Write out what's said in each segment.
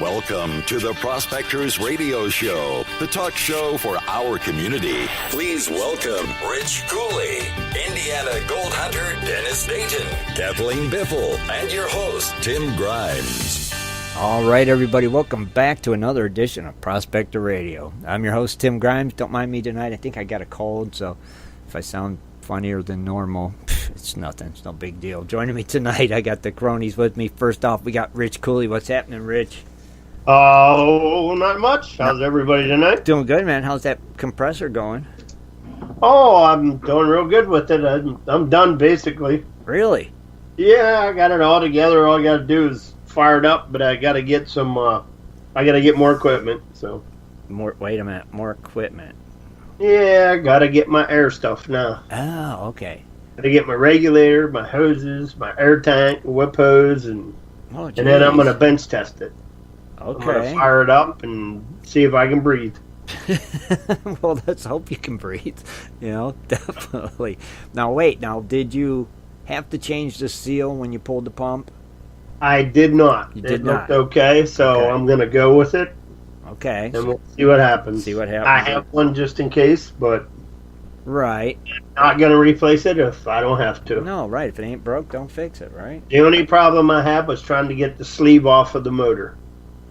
Welcome to the Prospectors Radio Show, the talk show for our community. Please welcome Rich Cooley, Indiana Gold Hunter Dennis Dayton, Kathleen Biffle, and your host, Tim Grimes. All right, everybody, welcome back to another edition of Prospector Radio. I'm your host, Tim Grimes. Don't mind me tonight. I think I got a cold, so if I sound funnier than normal, it's nothing. It's no big deal. Joining me tonight, I got the cronies with me. First off, we got Rich Cooley. What's happening, Rich? Oh, not much. How's everybody tonight? Doing good, man. How's that compressor going? Oh, I'm doing real good with it. I'm done, basically. Really? Yeah, I got it all together. All I got to do is fire it up, but I got to get some, I got to get more equipment, so. Wait a minute. More equipment. Yeah, I got to get my air stuff now. Oh, okay. Got to get my regulator, my hoses, my air tank, whip hose, and then I'm going to bench test it. Okay. I'm going to fire it up and see if I can breathe. Well, let's hope you can breathe. Definitely. Now, wait. Now, did you have to change the seal when you pulled the pump? I did not. It looked okay, so I'm going to go with it. Okay. And we'll see what happens. I have one just in case, but right. I'm not going to replace it if I don't have to. No, right. If it ain't broke, don't fix it, right? The only problem I had was trying to get the sleeve off of the motor.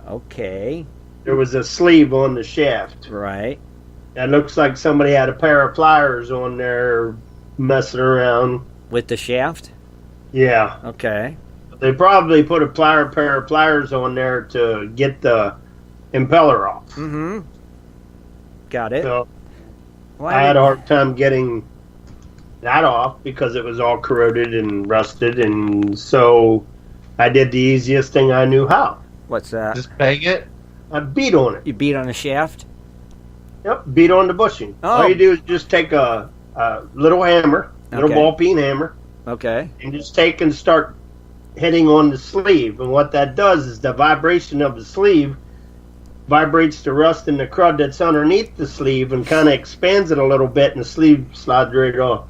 Okay. There was a sleeve on the shaft. Right. It looks like somebody had a pair of pliers on there messing around. With the shaft? Yeah. Okay. They probably put a pair of pliers on there to get the impeller off. Mm-hmm. Got it. So I had a hard time getting that off because it was all corroded and rusted, and so I did the easiest thing I knew how. What's that? Just bang it? I beat on it. You beat on the shaft? Yep, beat on the bushing. Oh. All you do is just take a little hammer, little ball peen hammer, okay, and just take and start hitting on the sleeve. And what that does is the vibration of the sleeve vibrates the rust and the crud that's underneath the sleeve and kind of expands it a little bit, and the sleeve slides right off.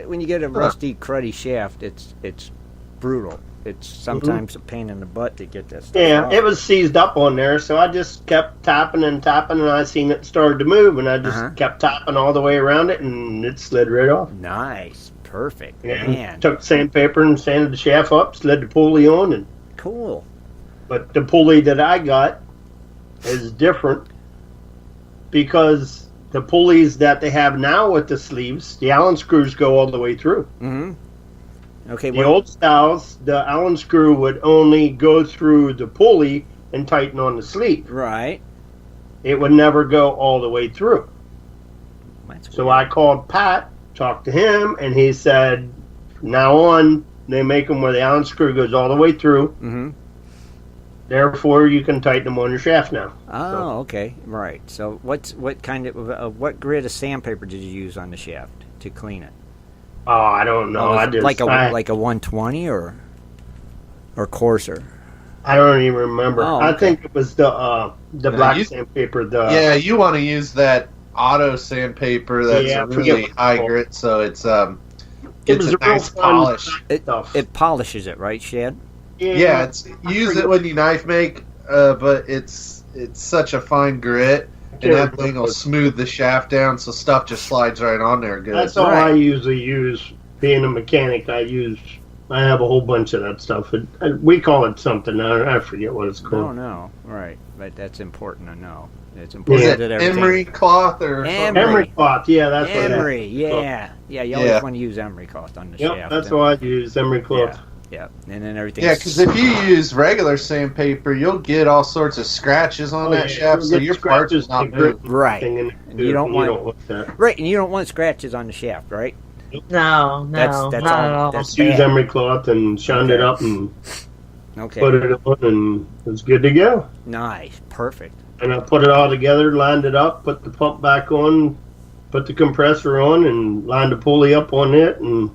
When you get a rusty, cruddy shaft, it's brutal. It's sometimes a pain in the butt to get that stuff off. It was seized up on there, so I just kept tapping, and I seen it started to move, and I just kept tapping all the way around it, and it slid right off. Nice. Perfect. Yeah, man. Took sandpaper and sanded the shaft up, slid the pulley on, and cool. But the pulley that I got is different because the pulleys that they have now with the sleeves, the Allen screws go all the way through. Mm-hmm. Okay. The old styles, the Allen screw would only go through the pulley and tighten on the sleeve. Right. It would never go all the way through. So I called Pat, talked to him, and he said, from now on, they make them where the Allen screw goes all the way through. Mm-hmm. Therefore, you can tighten them on your shaft now. Oh, okay. Right. So what kind of what grit of sandpaper did you use on the shaft to clean it? Oh, I don't know. Like a 120 or coarser. I don't even remember. Oh, I think it was the black sandpaper. You want to use that auto sandpaper that's a really high grit, so it's gets a nice polish. It polishes it, right, Shad? Yeah, use it when you knife make, but it's such a fine grit. And that thing will smooth the shaft down, so stuff just slides right on there good. That's all I usually use. Being a mechanic, I have a whole bunch of that stuff. We call it something. I forget what it's called. No. Right. But that's important to know. It's important that everything... emery cloth or something? Emery cloth, yeah, that's what it is. Emery, yeah. Yeah, you always want to use emery cloth on the shaft. Yep, that's what I use, emery cloth. Yeah, and then everything. Yeah, because if you use regular sandpaper, you'll get all sorts of scratches on that shaft, so your parts will not move. Right, and you don't want that. Right, and you don't want scratches on the shaft, right? No, that's not all. at all. That's use emery cloth and shined it up and put it on, and it's good to go. Nice, perfect. And I put it all together, lined it up, put the pump back on, put the compressor on, and lined the pulley up on it, and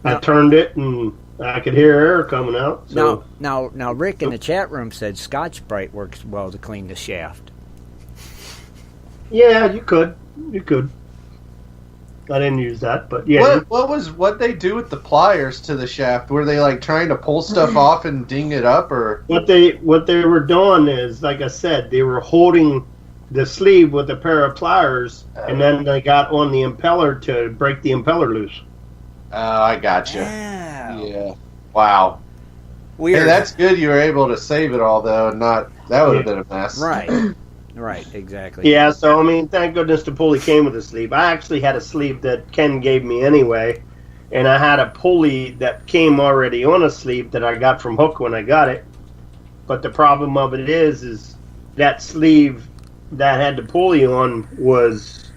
I turned it, and I could hear air coming out. So. Now, Rick in the chat room said Scotch-Brite works well to clean the shaft. Yeah, you could. I didn't use that, but yeah. What they do with the pliers to the shaft? Were they like trying to pull stuff off and ding it up, or what they were doing is, like I said, they were holding the sleeve with a pair of pliers, and then they got on the impeller to break the impeller loose. Oh, I gotcha. Wow. Yeah. Wow. Weird. Hey, that's good. You were able to save it all though, and not that would have been a mess. Right. Right. Exactly. Yeah. So I mean, thank goodness the pulley came with a sleeve. I actually had a sleeve that Ken gave me anyway, and I had a pulley that came already on a sleeve that I got from Hook when I got it. But the problem of it is that sleeve that had the pulley on was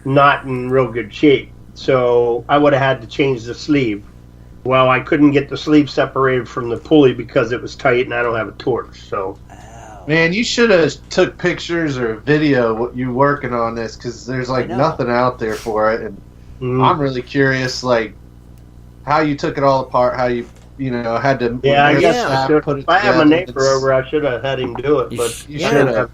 not in real good shape. So I would have had to change the sleeve. Well, I couldn't get the sleeve separated from the pulley because it was tight, and I don't have a torch. So, man, you should have took pictures or video what you working on this, because there's like nothing out there for it, and I'm really curious, like how you took it all apart, how you had to. Yeah, I guess I should. Put it if I had my together. neighbor over, I should have had him do it, but you should have.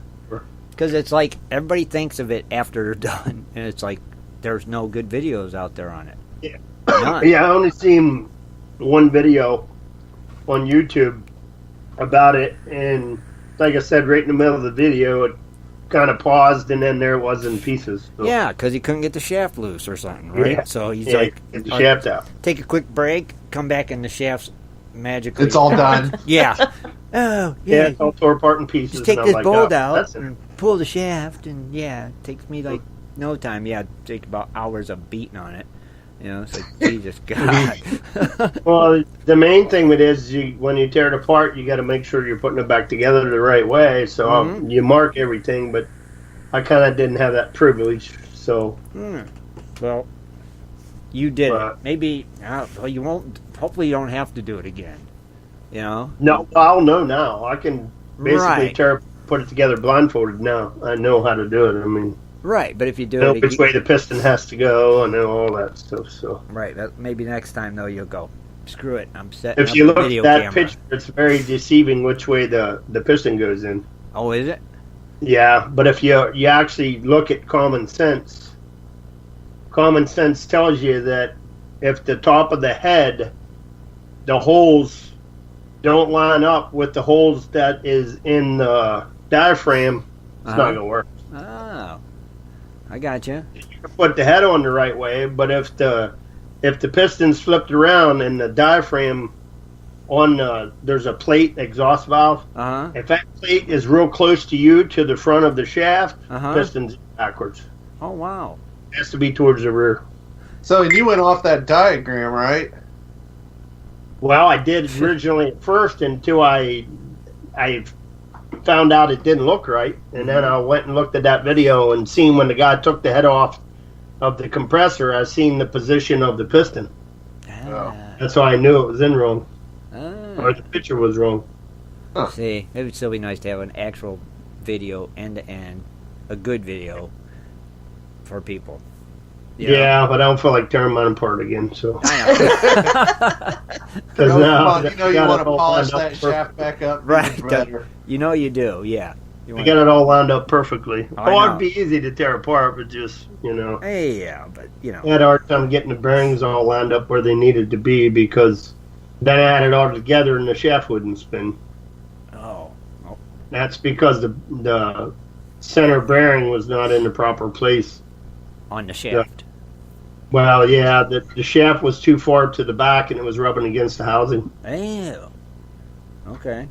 Because it's like everybody thinks of it after they're done, and it's like there's no good videos out there on it. Yeah, None. yeah. I only seen one video on YouTube about it, and like I said, right in the middle of the video, it kind of paused, and then there it was in pieces. So. Yeah, because he couldn't get the shaft loose or something, right? Yeah. So he's Get the shaft out. Take a quick break, come back, and the shaft's magically. It's all done. Yeah. Oh, Yeah, yeah. it's all tore apart in pieces. Just take and I'm this like, bolt oh, out that's it. and pull the shaft, and it takes me like no time. Yeah, it'd take about hours of beating on it. It's like, Jesus God. Well, the main thing with it is when you tear it apart, you got to make sure you're putting it back together the right way. So you mark everything, but I kind of didn't have that privilege. So, Well, you did it. Maybe you won't. Hopefully, you don't have to do it again. no, I'll know now. I can basically Right. put it together blindfolded now. I know how to do it. I mean, Right, but if you do I know it, which way the piston has to go. I know all that stuff. So, right, maybe next time though you'll go. Screw it, I'm setting if up you a look at video that camera. picture, it's very deceiving which way the piston goes in. Oh, is it? Yeah, but if you actually look at common sense tells you that if the top of the head, the holes don't line up with the holes that is in the diaphragm, it's not going to work. Oh, I got you. You can put the head on the right way, but if the piston's flipped around and the diaphragm on there's a plate exhaust valve. If that plate is real close to you to the front of the shaft, piston's backwards. Oh wow! It has to be towards the rear. So you went off that diagram, right? Well, I did originally at first until I found out it didn't look right, and then I went and looked at that video and seen when the guy took the head off of the compressor, I seen the position of the piston. That's how I knew it was in wrong. Or the picture was wrong. See, it would still be nice to have an actual video, end to end, a good video for people. Yeah, but I don't feel like tearing mine apart again. So I because now you want to polish that shaft back up, right? better. You do, yeah. I got it all lined up perfectly. I It'd be easy to tear apart, but just Hey, yeah, but I had a hard time getting the bearings all lined up where they needed to be because then I had it all together and the shaft wouldn't spin. Oh. That's because the center bearing was not in the proper place On the shaft. Well, yeah, the shaft was too far to the back and it was rubbing against the housing. Oh. Okay.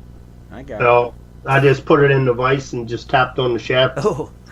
I got it. So I just put it in the vise and just tapped on the shaft,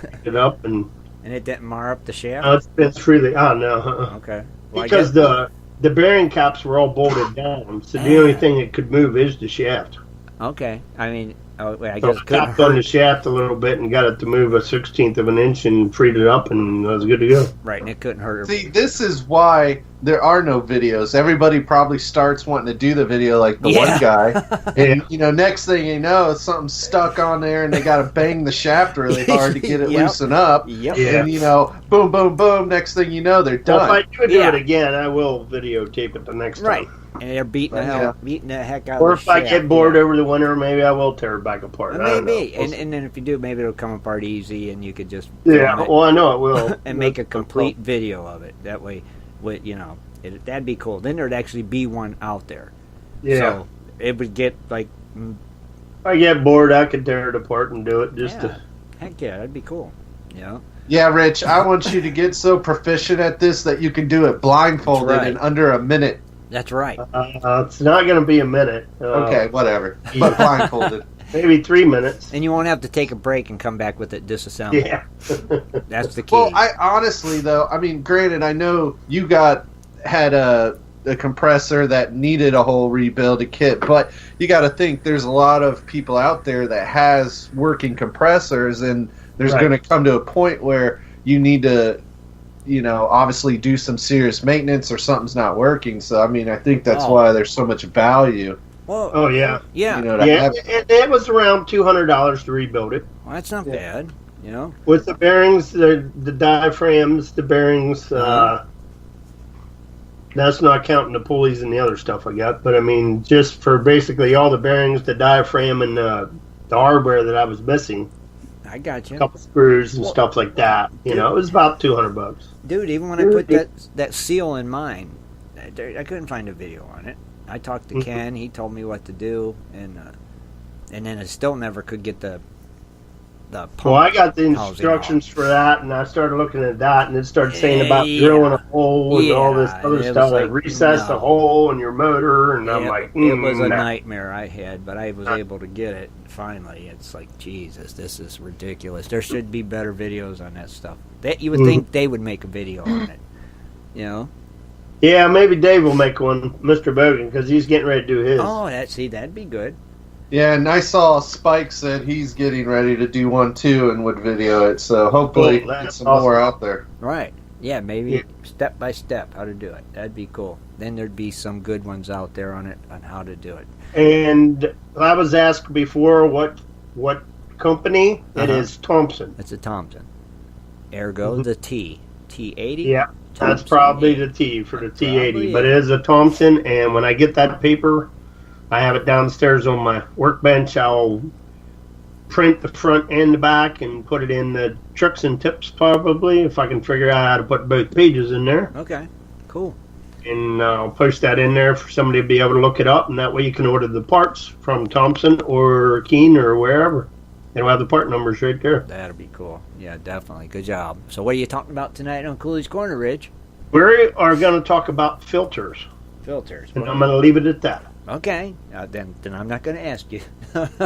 picked it up, and it didn't mar up the shaft? it spins freely. Oh, no. Okay. Well, Because the bearing caps were all bolted down, so the only thing that could move is the shaft. Okay. I mean, I So guess I tapped on the shaft a little bit and got it to move a 1/16 of an inch and freed it up, and I was good to go. Right, and it couldn't hurt. See, this is why there are no videos. Everybody probably starts wanting to do the video like the one guy. And, next thing you know, something's stuck on there and they got to bang the shaft really hard to get it loosened up. Yep. And, boom, boom, boom. Next thing you know, they're done. Well, if I do it again, I will videotape it the next time. Right. And they're beating the heck out or of the if I shaft, get bored over the winter, maybe I will tear it back apart. Maybe. And then if you do, maybe it'll come apart easy and you could just well, I know it will. and make a complete video of it. That way, that'd be cool. Then there'd actually be one out there. Yeah. So it would get like... If I get bored, I could tear it apart and do it Heck yeah, that'd be cool. Yeah, Rich, I want you to get so proficient at this that you can do it blindfolded in under a minute. That's right. It's not going to be a minute. Okay, whatever. But blindfolded. Maybe 3 minutes. And you won't have to take a break and come back with it disassembled. Yeah. That's the key. Well, I honestly, though, granted, I know you had a compressor that needed a whole rebuild kit, but you got to think there's a lot of people out there that has working compressors, and there's going to come to a point where you need to, obviously do some serious maintenance or something's not working. So, I think that's why there's so much value. Well, yeah. Yeah. It was around $200 to rebuild it. Well, that's not bad, With the bearings, the diaphragms, the bearings, that's not counting the pulleys and the other stuff I got. But, just for basically all the bearings, the diaphragm, and the hardware that I was missing. I got you. A couple screws and stuff like that. It was about $200. Dude, even when I put that seal in mine, I couldn't find a video on it. I talked to Ken. He told me what to do, and then I still never could get the pump. Well, I got the instructions for that, and I started looking at that, and it started saying about drilling a hole and all this other stuff, like recess the hole in your motor, and I'm like, it was a nightmare I had, but I was able to get it finally. It's like, Jesus, this is ridiculous. There should be better videos on that stuff. That you would think they would make a video on it, Yeah, maybe Dave will make one, Mr. Bogan, because he's getting ready to do his. Oh, that'd be good. Yeah, and I saw Spike said he's getting ready to do one too and would video it. So hopefully get some more out there. Right. Yeah, maybe step by step how to do it. That'd be cool. Then there'd be some good ones out there on how to do it. And I was asked before what company. It is Thompson. It's a Thompson. Ergo the T80. Yeah, Thompson. That's probably the T for the T80. But it is a Thompson, and when I get that paper, I have it downstairs on my workbench. I'll print the front and the back and put it in the tricks and tips, probably, if I can figure out how to put both pages in there. Okay, cool. And I'll post that in there for somebody to be able to look it up, and that way you can order the parts from Thompson or Keen or wherever. It'll have the part numbers right there. That'll be cool. Yeah, definitely. Good job. So what are you talking about tonight on Cooley's Corner, Rich? We are going to talk about filters. Filters. And I'm going to leave it at that. Okay, then I'm not going to ask you.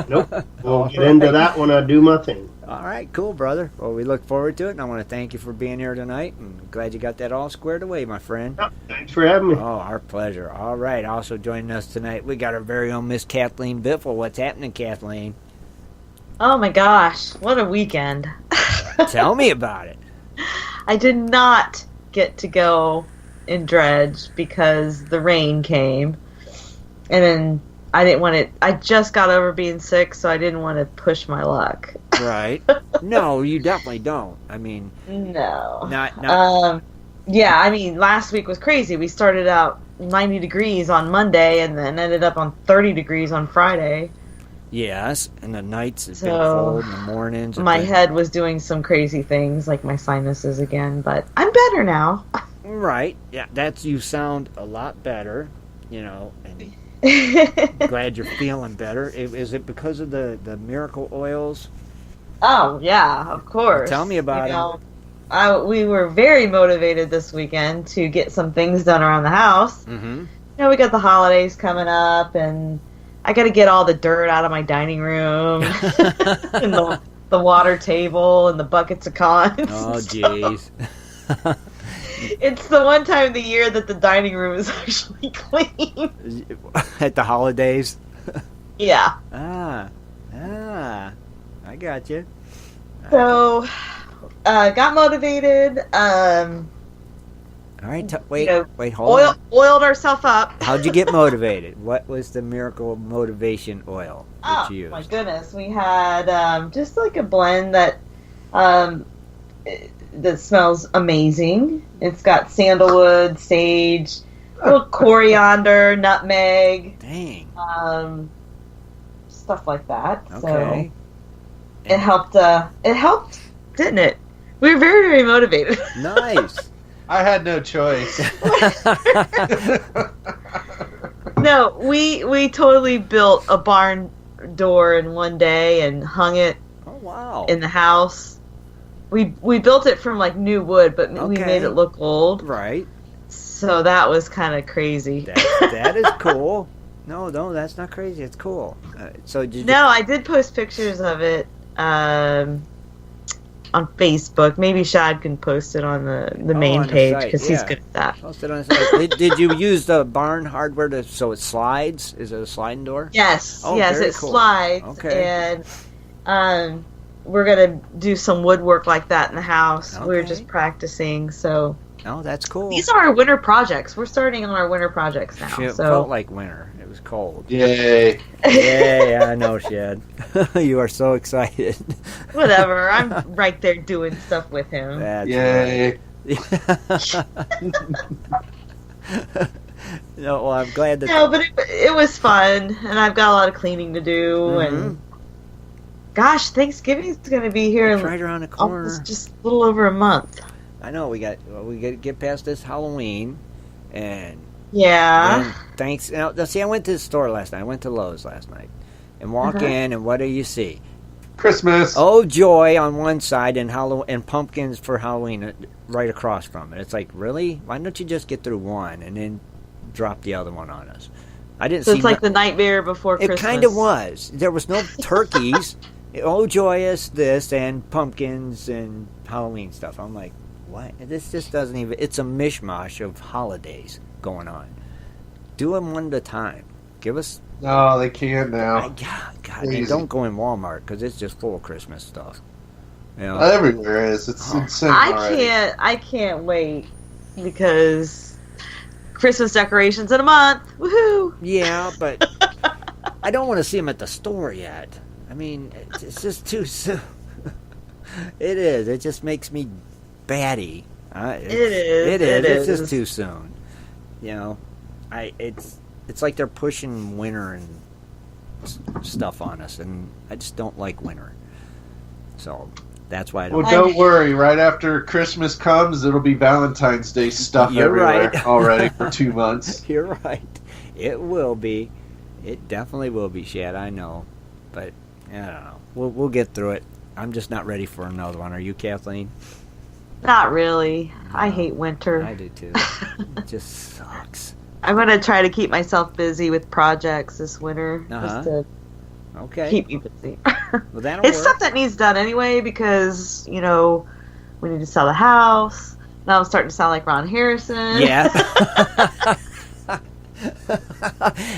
Nope. We'll get into that when I do my thing. All right, cool, brother. Well, we look forward to it, and I want to thank you for being here tonight, and glad you got that all squared away, my friend. Yep, thanks for having me. Oh, our pleasure. All right, also joining us tonight, we got our very own Miss Kathleen Biffle. What's happening, Kathleen? Oh, my gosh. What a weekend. Tell me about it. I did not get to go in dredge because the rain came. And then I didn't want it. I just got over being sick, so I didn't want to push my luck. Right. No, you definitely don't. No. Not. Yeah, last week was crazy. We started out 90 degrees on Monday and then ended up on 30 degrees on Friday. Yes, and the nights have been cold, and the mornings. My head was doing some crazy things, like my sinuses again, but I'm better now. Right. Yeah, you sound a lot better, and glad you're feeling better. Is it because of the miracle oils? Oh, yeah, of course. Tell me about it. We were very motivated this weekend to get some things done around the house. Mm-hmm. We got the holidays coming up, and I got to get all the dirt out of my dining room, and the water table, and the buckets of cons. Oh, jeez. It's the one time of the year that the dining room is actually clean. At the holidays? Yeah. I got you. So, got motivated. All right, wait, hold on. Oiled ourselves up. How'd you get motivated? What was the miracle motivation oil that you used? My goodness, we had just like a blend that smells amazing. It's got sandalwood, sage, little coriander, nutmeg. Dang. Stuff like that. Okay. So it helped. It helped, didn't it? We were very, very motivated. Nice. I had no choice. No, we totally built a barn door in one day and hung it. Oh wow! In the house. We built it from like new wood, but we made it look old. Right. So that was kind of crazy. That is cool. No, that's not crazy. It's cool. So did you? No, I did post pictures of it on Facebook. Maybe Shad can post it on the main page because he's good at that. Post it on the site. Did you use the barn hardware so it slides? Is it a sliding door? Yes. Oh, yes, it cool. slides. Okay. And we're gonna do some woodwork like that in the house. Okay. We were just practicing, so. Oh, that's cool. These are our winter projects. We're starting on our winter projects now. It so. felt like winter. It was cold. Yay. Yay, I know, Shad. You are so excited. Whatever. I'm right there doing stuff with him. That's Yay. right. No, well, I'm glad that... No, but it was fun, and I've got a lot of cleaning to do, and... Gosh, Thanksgiving's going to be here It's right around the corner. Almost just a little over a month. I know, we got to get past this Halloween, and... Yeah. Thanks. Now, see, I went to the store last night. I went to Lowe's last night. And walk in, and what do you see? Christmas. Oh, joy on one side, and pumpkins for Halloween right across from it. It's like, really? Why don't you just get through one and then drop the other one on us? I didn't see. So it's like the nightmare before Christmas. It kind of was. There was no turkeys. Oh, joyous this and pumpkins and Halloween stuff. I'm like, what? This just doesn't even. It's a mishmash of holidays going on. Do them one at a time. Give us. No, they can't now. God, they don't go in Walmart because it's just full of Christmas stuff. You know? Everywhere is. It's insane. I can't wait because Christmas decorations in a month. Woohoo! Yeah, but I don't want to see them at the store yet. I mean, it's just too soon. It is. It just makes me batty. It is. It's just too soon. You know, it's like they're pushing winter and stuff on us, and I just don't like winter. So that's why I don't. Well, don't worry. Right after Christmas comes, it'll be Valentine's Day stuff everywhere already for 2 months. You're right. It will be. It definitely will be, Shad. I know, but I don't know. We'll get through it. I'm just not ready for another one. Are you, Kathleen? Not really. No, I hate winter. I do too. It just sucks. I'm going to try to keep myself busy with projects this winter. Just to keep me busy. Well, that'll it's work. Stuff that needs done anyway because, we need to sell the house. Now I'm starting to sound like Ron Harrison. Yeah.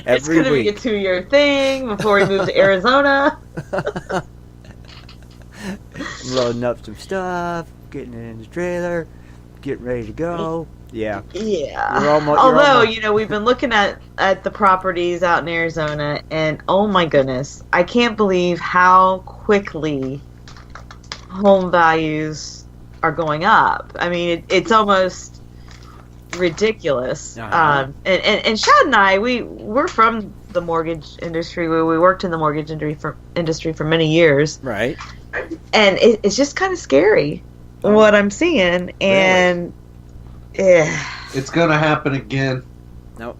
It's going to be a 2-year thing before we move to Arizona. Loading up some stuff, getting it in the trailer, getting ready to go. Yeah. Yeah. Although, we've been looking at the properties out in Arizona, and oh my goodness, I can't believe how quickly home values are going up. I mean, it's almost ridiculous. And Shad and I, we're from the mortgage industry. We worked in the mortgage industry for many years. Right. And it's just kind of scary what I'm seeing. And it's going to happen again. Nope.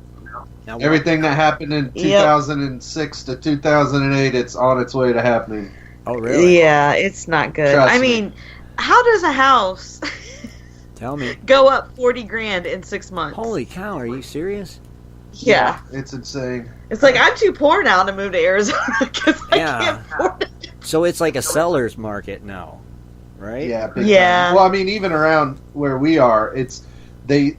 Everything that happened in 2006 to 2008, it's on its way to happening. Oh, really? Yeah, it's not good. Trust I me. mean, how does a house Tell me. go up $40,000 in 6 months? Holy cow, are you serious? Yeah. It's insane. It's like I'm too poor now to move to Arizona because I can't afford it. So it's like a seller's market now, right? Yeah. Big time. Well, I mean, even around where we are, they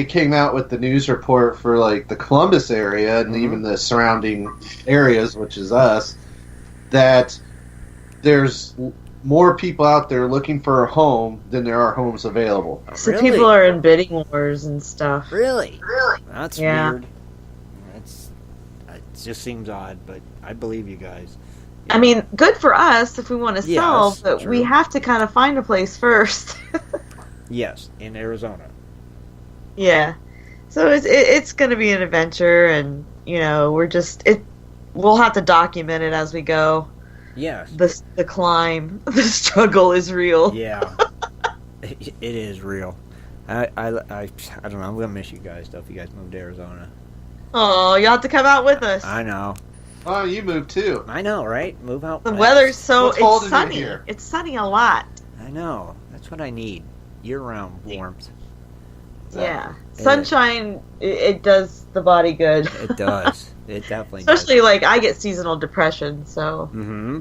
came out with the news report for like the Columbus area and even the surrounding areas, which is us, that there's more people out there looking for a home than there are homes available. So Really? people are in bidding wars and stuff. Really? That's Yeah. weird. It just seems odd, but I believe you guys. I mean, good for us if we want to Yes, sell, but true. we have to kind of find a place first. Yes, in Arizona. Yeah. So it's going to be an adventure, and we'll have to document it as we go. Yes. The climb, the struggle is real. Yeah. It is real. I don't know. I'm gonna miss you guys though if you guys move to Arizona. Oh, you have to come out with us. I know. Oh, you moved too. I know, right? Move out. The west. weather's so What's holding it's you sunny. here? It's sunny a lot. I know. That's what I need. Year-round warmth. Yeah. It Sunshine, it does the body good. It does. It definitely Especially, like, I get seasonal depression, so does. Mm-hmm.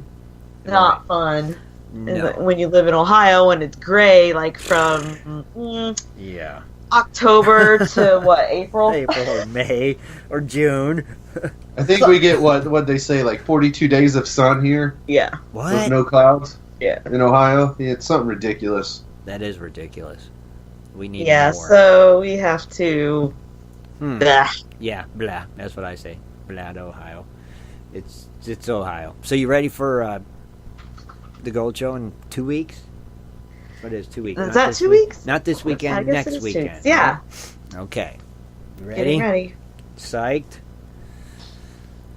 not fun. No. When you live in Ohio and it's gray, like, from Yeah. October to, what, April? April or May or June. I think we get what they say, like 42 days of sun here Yeah. with What? no clouds. Yeah. In Ohio, yeah, it's something ridiculous. That is ridiculous. We need Yeah, more. so we have to... Hmm. Blah. Yeah, blah. That's what I say. Blah, Ohio. It's Ohio. So you ready for the Gold Show in 2 weeks? What is 2 weeks? Is Not that this 2 week? weeks? Not this weekend. I guess Next it is 2 weekend. weeks. Yeah. right? Okay. You Getting ready? ready. Psyched?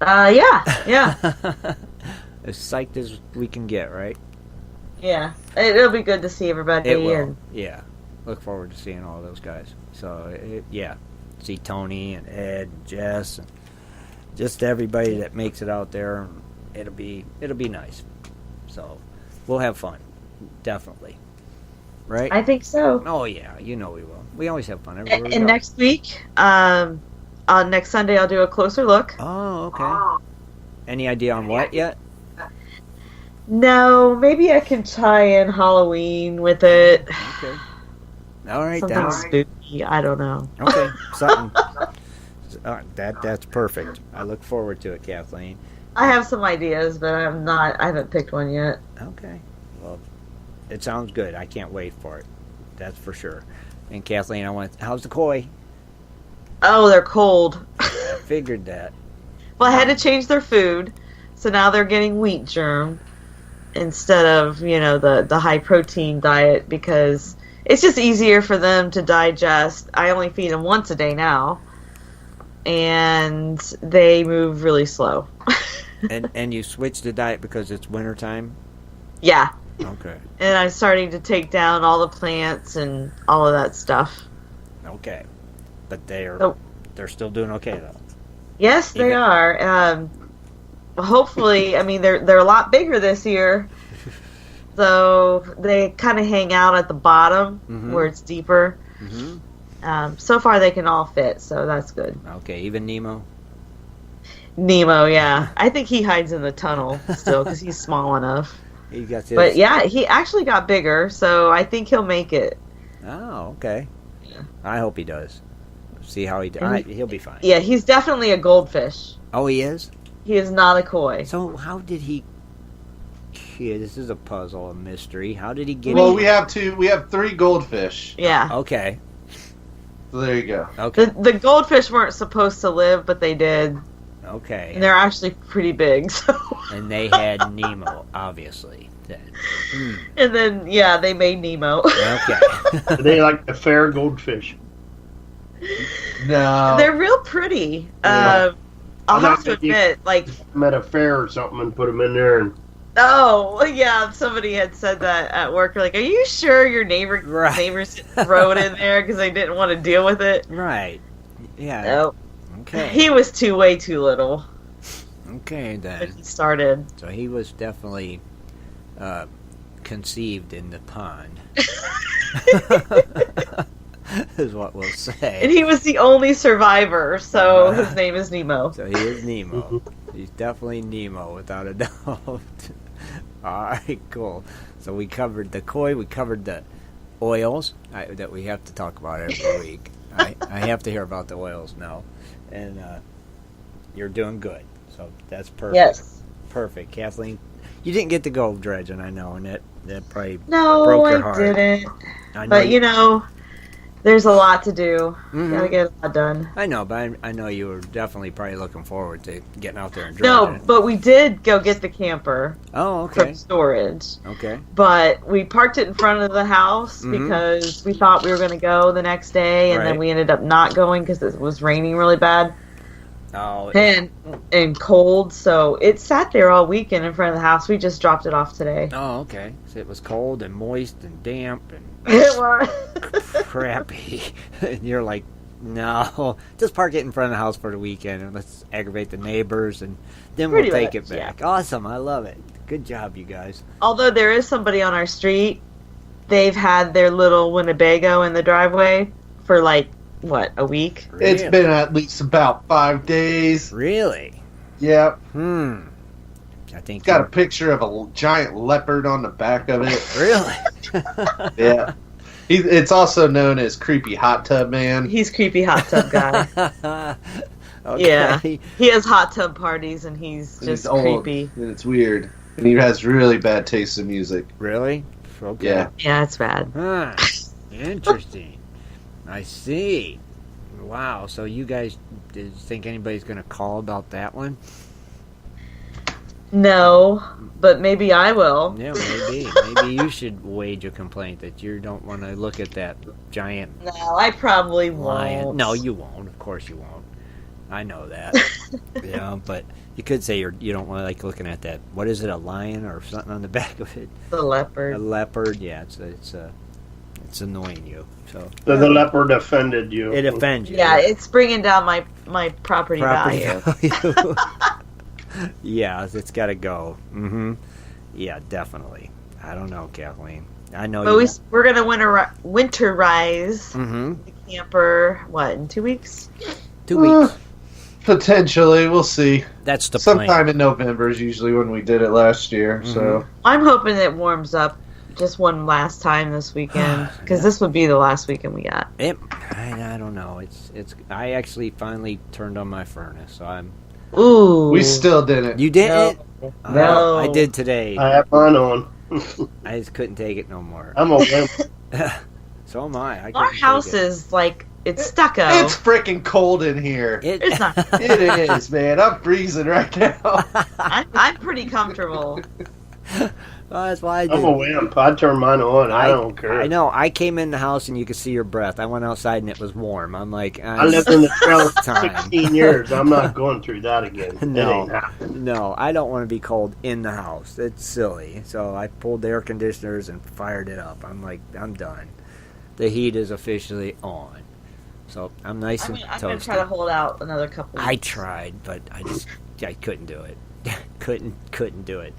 Yeah. As psyched as we can get, right? Yeah. It'll be good to see everybody. It will. And Yeah. Look forward to seeing all those guys. So, yeah. See Tony and Ed and Jess and just everybody that makes it out there. It'll be nice. So, we'll have fun. Definitely. Right? I think so. Oh, yeah. You know we will. We always have fun everywhere we And go. next week, on next Sunday, I'll do a closer look. Oh, okay. Any idea on what yet? No, maybe I can tie in Halloween with it. Okay. All right. Something spooky. I don't know. Okay. Something. That's perfect. I look forward to it, Kathleen. I have some ideas, but I haven't picked one yet. Okay. Well, it sounds good. I can't wait for it. That's for sure. And Kathleen, how's the koi? Oh, they're cold. I figured that. Well, I had to change their food, so now they're getting wheat germ instead of, the high protein diet because it's just easier for them to digest. I only feed them once a day now, and they move really slow. And you switched the diet because it's wintertime? Yeah. Okay. And I'm starting to take down all the plants and all of that stuff. Okay. But they're still doing okay though. Yes, they are. Hopefully, I mean they're a lot bigger this year, so they kind of hang out at the bottom where it's deeper. Mm-hmm. So far, they can all fit, so that's good. Okay, even Nemo. Nemo, yeah, I think he hides in the tunnel still because he's small enough. He got this. But yeah, he actually got bigger, so I think he'll make it. Oh, okay. Yeah. I hope he does. See how he does. He'll be fine. Yeah, he's definitely a goldfish. Oh, he is? He is not a koi. So how did he... Yeah, this is a puzzle, a mystery. How did he get... Well, we have 3 goldfish. Yeah. Okay. So there you go. Okay. The goldfish weren't supposed to live, but they did. Okay. And they're actually pretty big, so... And they had Nemo, obviously. Then. And then, yeah, they made Nemo. Okay. They like the fair goldfish. No. They're real pretty. Yeah. I'll I'm have to not gonna admit, like, I'm at a fair or something and put them in there. And oh, yeah, somebody had said that at work. They're like, are you sure your neighbors throw it in there because they didn't want to deal with it? Right. Yeah. No. Okay. He was way too little Okay, when then. he started. So he was definitely conceived in the pond. Is what we'll say. And he was the only survivor, so his name is Nemo. So he is Nemo. He's definitely Nemo, without a doubt. All right, cool. So we covered the koi, we covered the oils that we have to talk about every week. I have to hear about the oils now. And you're doing good. So that's perfect. Yes. Perfect. Kathleen, You didn't get to go dredging, I know, and that probably No, broke your I heart. didn't. I know But, there's a lot to do. Mhm. Gotta get a lot done. I know, but I know you were definitely probably looking forward to getting out there and No, dredging. but we did go get the camper Oh, from okay. storage. Okay. But we parked it in front of the house Mhm. because we thought we were going to go the next day, and then Right. we ended up not going because it was raining really bad Oh, and cold. So it sat there all weekend in front of the house. We just dropped it off today. oh, okay. So it was cold and moist and damp and It was. crappy. And you're like, no, just park it in front of the house for the weekend and let's aggravate the neighbors and then Pretty we'll take much, it back. Awesome. I love it. Good job, you guys. Although there is somebody on our street, they've had their little Winnebago in the driveway for a week? It's been at least about 5 days. Really? Yep. I think Got a picture of a giant leopard on the back of it. Really? Yeah. It's also known as Creepy Hot Tub Man. He's creepy hot tub guy. Okay. Yeah. He has hot tub parties and he's just He's old, creepy. and it's weird. And he has really bad taste in music. Really? Okay. Yeah. Yeah, it's bad. Huh. Interesting. I see. Wow. So you guys, did you think anybody's going to call about that one? No, but maybe I will. Yeah, maybe. Maybe you should wage a complaint that you don't want to look at that giant No, I probably lion. won't. No, you won't. Of course you won't. I know that. Yeah, but you could say you don't want to like looking at that. What is it? A lion or something on the back of it? The A leopard. leopard. Yeah, it's annoying you. So The leopard offended you. it offends you. Yeah, it's bringing down my property value. value. Yeah, it's got to go. Yeah, definitely. I don't know, Kathleen. I know But you. we're gonna winterize the camper. What, in 2 weeks? 2 weeks. Potentially, we'll see. That's the plan. Sometime in November is usually when we did it last year. So I'm hoping it warms up just one last time this weekend because this would be the last weekend we got. I don't know. It's. I actually finally turned on my furnace, so I'm. Ooh, we still didn't. You didn't? No. I did today. I have mine on. I just couldn't take it no more. I'm a wimp. So am I. Our house is it's stucco. It's freaking cold in here. It's not. It is, man. I'm freezing right now. I'm pretty comfortable. Well, that's why I did. I'm a wimp. I turn mine on. I don't care. I know. I came in the house and you could see your breath. I went outside and it was warm. I'm like, I lived in the trailer for time. 16 years. I'm not going through that again. No. It ain't happening. No, I don't want to be cold in the house. It's silly. So I pulled the air conditioners and fired it up. I'm like, I'm done. The heat is officially on. So I'm nice and I'm gonna toasty. try to hold out another couple. I weeks. tried, but I couldn't do it. couldn't do it.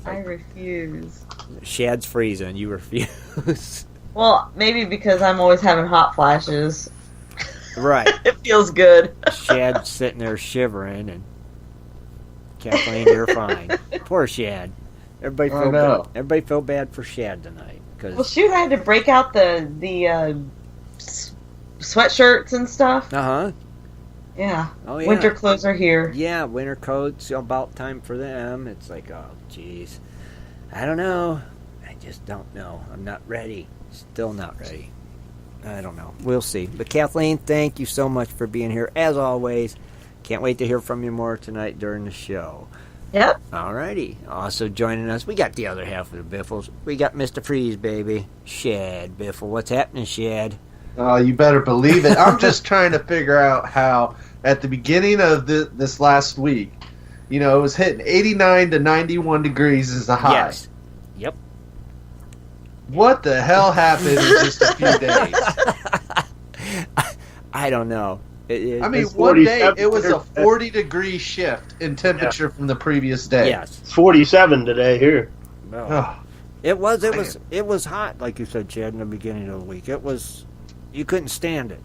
I refuse. Shad's freezing. You refuse. Well, maybe because I'm always having hot flashes. Right. It feels good. Shad's sitting there shivering, and Kathleen, you're fine. Poor Shad. Everybody feel no. bad. Everybody feel bad for Shad tonight Well, because. shoot, I had to break out the sweatshirts and stuff. Yeah. Oh yeah. Winter clothes are here. Yeah, winter coats. About time for them. It's like, oh, jeez. I don't know. I just don't know. I'm not ready. Still not ready. I don't know. We'll see. But Kathleen, thank you so much for being here as always. Can't wait to hear from you more tonight during the show. Yep. Alrighty. Also joining us, we got the other half of the Biffles. We got Mr. Freeze, baby. Shad Biffle. What's happening, Shad? Oh, you better believe it. I'm just trying to figure out how, at the beginning of this last week, it was hitting 89 to 91 degrees as the high. Yes. Yep. What the hell happened in just a few days? I don't know. I mean, It's one day 47 it was a here. 40-degree shift in temperature from the previous day. Yes. It's 47 today here. Well, Oh, It was hot, like you said, Chad, in the beginning of the week. It was, you couldn't stand it.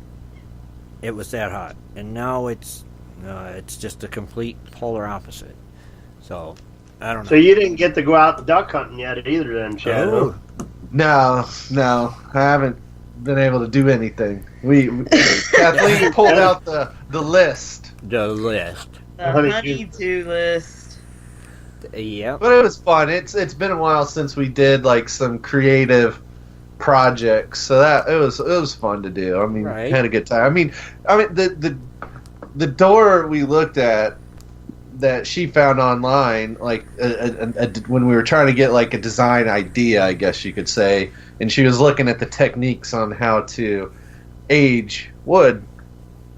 It was that hot, and now it's just the complete polar opposite. So I don't know. So you didn't get to go out duck hunting yet either, then, Chad? Oh. no, I haven't been able to do anything. Kathleen pulled out the list. The list. The Honey, honey-do list. Yep. But it was fun. It's been a while since we did like some creative projects, so that it was fun to do. I mean, Right. had a good time. I mean, the door we looked at that she found online, like when we were trying to get like a design idea, I guess you could say, and she was looking at the techniques on how to age wood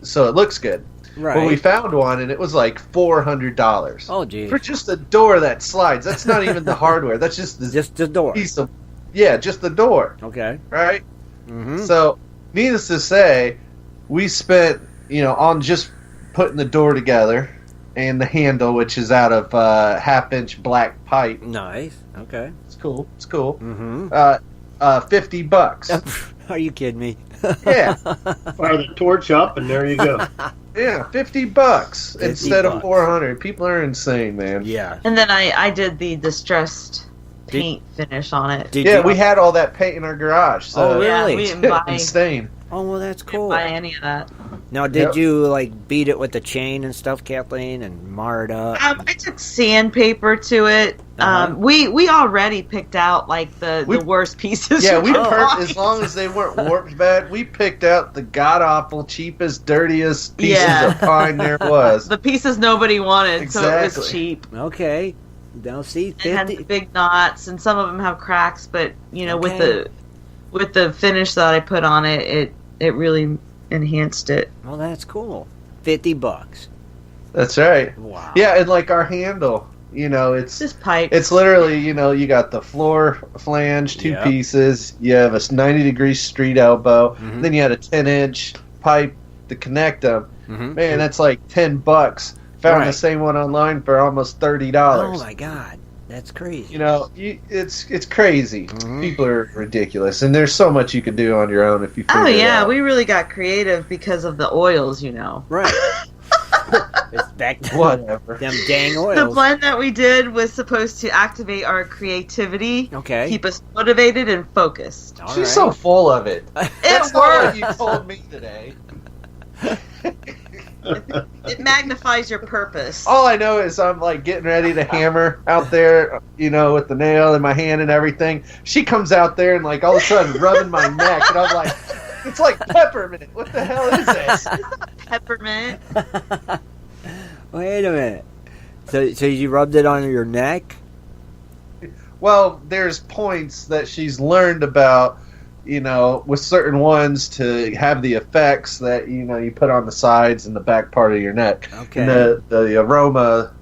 so it looks good. Right. Well, we found one, and it was like $400. Oh, geez. For just a door that slides. That's not even the hardware. That's just the door. piece of, just the door. Okay. Right? Mm-hmm. So, needless to say, we spent, on just putting the door together and the handle, which is out of half-inch black pipe. Nice. Okay. It's cool. It's cool. Mm-hmm. $50. Are you kidding me? Yeah. Fire the torch up, and there you go. Yeah, $50 instead of $400. People are insane, man. Yeah. And then I did the distressed paint finish on it. We had all that paint in our garage. So Oh, really? Yeah, we didn't buy, insane. Oh, well, that's cool. buy any of that. Now, did you like beat it with the chain and stuff, Kathleen, and mar it up? I took sandpaper to it. Uh-huh. We already picked out like the worst pieces. Yeah, we could heard find. as long as they weren't warped bad, we picked out the god awful, cheapest, dirtiest pieces of pine there was. The pieces nobody wanted, so it Exactly. was cheap. Okay. Now, see, It had 50. big knots, and some of them have cracks. But Okay. with the finish that I put on it, it really enhanced it. Well, that's cool. $50. That's right. Wow. Yeah, and like our handle, it's Just pipe. it's literally, you got the floor flange, two Yep. pieces, you have a 90-degree street elbow, Mhm. then you had a 10-inch pipe to connect them. Mm-hmm. Man, that's like $10. Found Right. the same one online for almost Oh, $30. my God. That's crazy. It's crazy. Mhm. People are ridiculous, and there's so much you can do on your own if you. Oh figure it yeah, out. we really got creative because of the oils. Right. It's back to Whatever. them dang The oils. blend that we did was supposed to activate our creativity, Okay. keep us motivated and focused. All She's right. so full of it. That's not what works. you told me today. It magnifies your purpose. All I know is I'm like getting ready to hammer out there, with the nail in my hand and everything. She comes out there and like all of a sudden rubbing my neck, and I'm like, it's like peppermint. What the hell is this? Peppermint. Wait a minute. So you rubbed it on your neck? Well, there's points that she's learned about, with certain ones to have the effects that, you put on the sides and the back part of your neck. Okay. And the aroma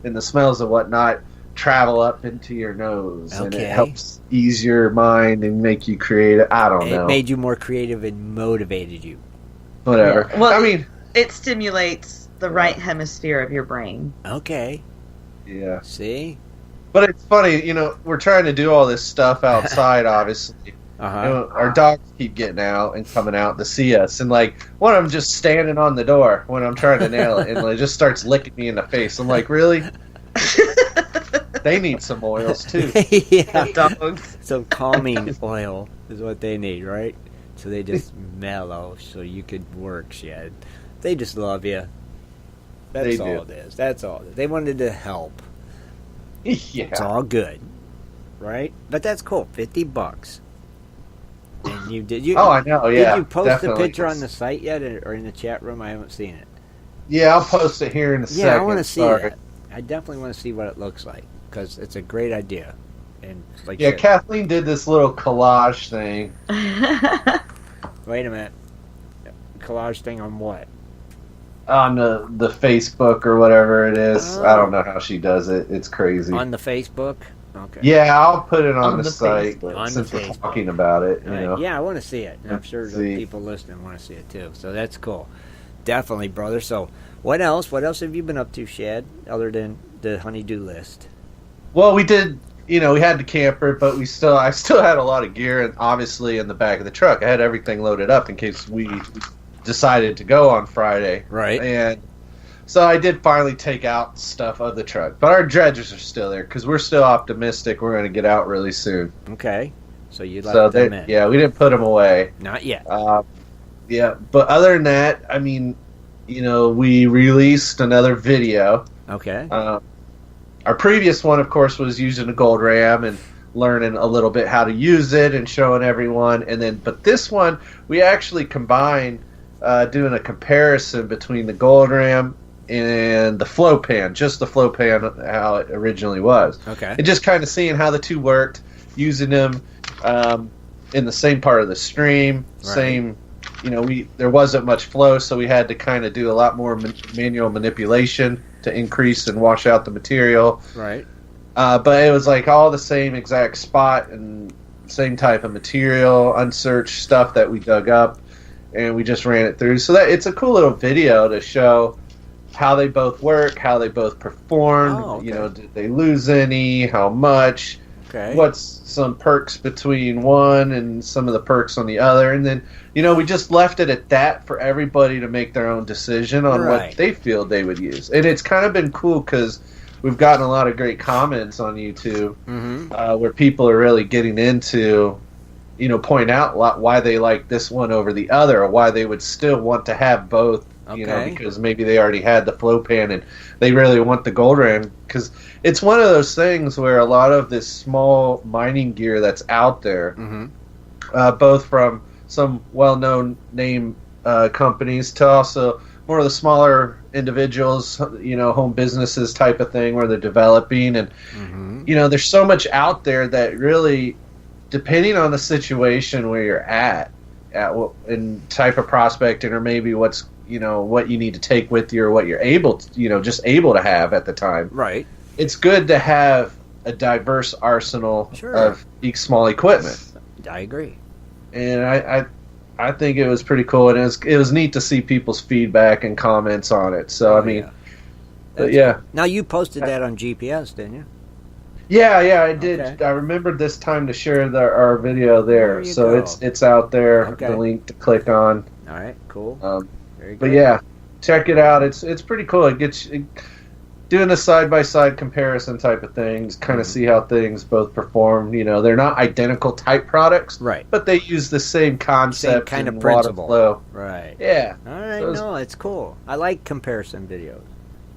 and the smells and whatnot travel up into your nose. And Okay. it helps ease your mind and make you creative. I don't It know. made you more creative and motivated you. Whatever. Yeah. Well, I mean, It stimulates the right hemisphere of your brain. Okay. yeah. See? But it's funny, we're trying to do all this stuff outside, obviously. Uh-huh. Our dogs keep getting out and coming out to see us, and like one of them just standing on the door when I'm trying to nail it, and it just starts licking me in the face. I'm like, really? They need some oils too. Yeah. Dogs. Some calming oil is what they need, right? So they just mellow so you could work, Shad. They just love you. That's They all do. it is. That's all. They wanted to help. It's Yeah. all good. Right? But that's cool. $50. And you did you Oh, I know. Yeah. did you post definitely. the picture on the site yet or in the chat room? I haven't seen it. Yeah, I'll post it here in a second. Yeah, I want to see Sorry. that. I definitely want to see what it looks like because it's a great idea. And like Yeah, you said- Kathleen did this little collage thing. wait a minute. Collage thing on what? On the Facebook or whatever it is. Oh. I don't know how she does it. It's crazy. On the Facebook? Okay. Yeah, I'll put it on, On the the site Facebook. On since the we're Facebook. talking about it. You All right, know. yeah, I want to see it. And I'm sure the See. people listening want to see it too. So that's cool. Definitely, brother. So what else? What else have you been up to, Shad, other than the honeydew list? Well, we did. We had the camper, but I still had a lot of gear, and obviously in the back of the truck, I had everything loaded up in case we decided to go on Friday. Right. And so I did finally take out stuff of the truck, but our dredgers are still there because we're still optimistic we're going to get out really soon. Okay. So you left So them in. yeah, we didn't put them away. Not yet. Yeah, but other than that, I mean, we released another video. Okay. our previous one, of course, was using a gold ram and learning a little bit how to use it and showing everyone. But this one, we actually combined doing a comparison between the gold ram and the flow pan, just the flow pan, how it originally was. Okay. And just kind of seeing how the two worked, using them in the same part of the stream, Right. same. There wasn't much flow, so we had to kind of do a lot more manual manipulation to increase and wash out the material. Right. But it was like all the same exact spot and same type of material, unsearched stuff that we dug up, and we just ran it through. So that it's a cool little video to show how they both work, how they both performed. Oh, okay. Did they lose any? How much? Okay. What's some perks between one and some of the perks on the other? And then, we just left it at that for everybody to make their own decision on Right. what they feel they would use. And it's kind of been cool because we've gotten a lot of great comments on YouTube where people are really getting into, point out why they like this one over the other, or why they would still want to have both. Okay. Because maybe they already had the flow pan and they really want the gold ram. Because it's one of those things where a lot of this small mining gear that's out there, both from some well-known name companies to also more of the smaller individuals, home businesses type of thing where they're developing. And, there's so much out there that really, depending on the situation where you're at in type of prospecting, or maybe what's what you need to take with you, or what you're able to, just able to have at the time. Right. It's good to have a diverse arsenal Sure. of each small equipment. I agree. And I think it was pretty cool, and it was neat to see people's feedback and comments on it. So, but yeah. Now, you posted that on GPS, didn't you? Yeah, I did. Okay. I remembered this time to share our video there. you So go. it's out there, Okay. the link to click on. All right, cool. Very good. But yeah, check it out. It's pretty cool. It gets doing a side-by-side comparison type of things, kind of see how things both perform. They're not identical type products, Right. but they use the same concept, kind of and water principle. flow. Right. Yeah. All right, So no, it's cool. I like comparison videos.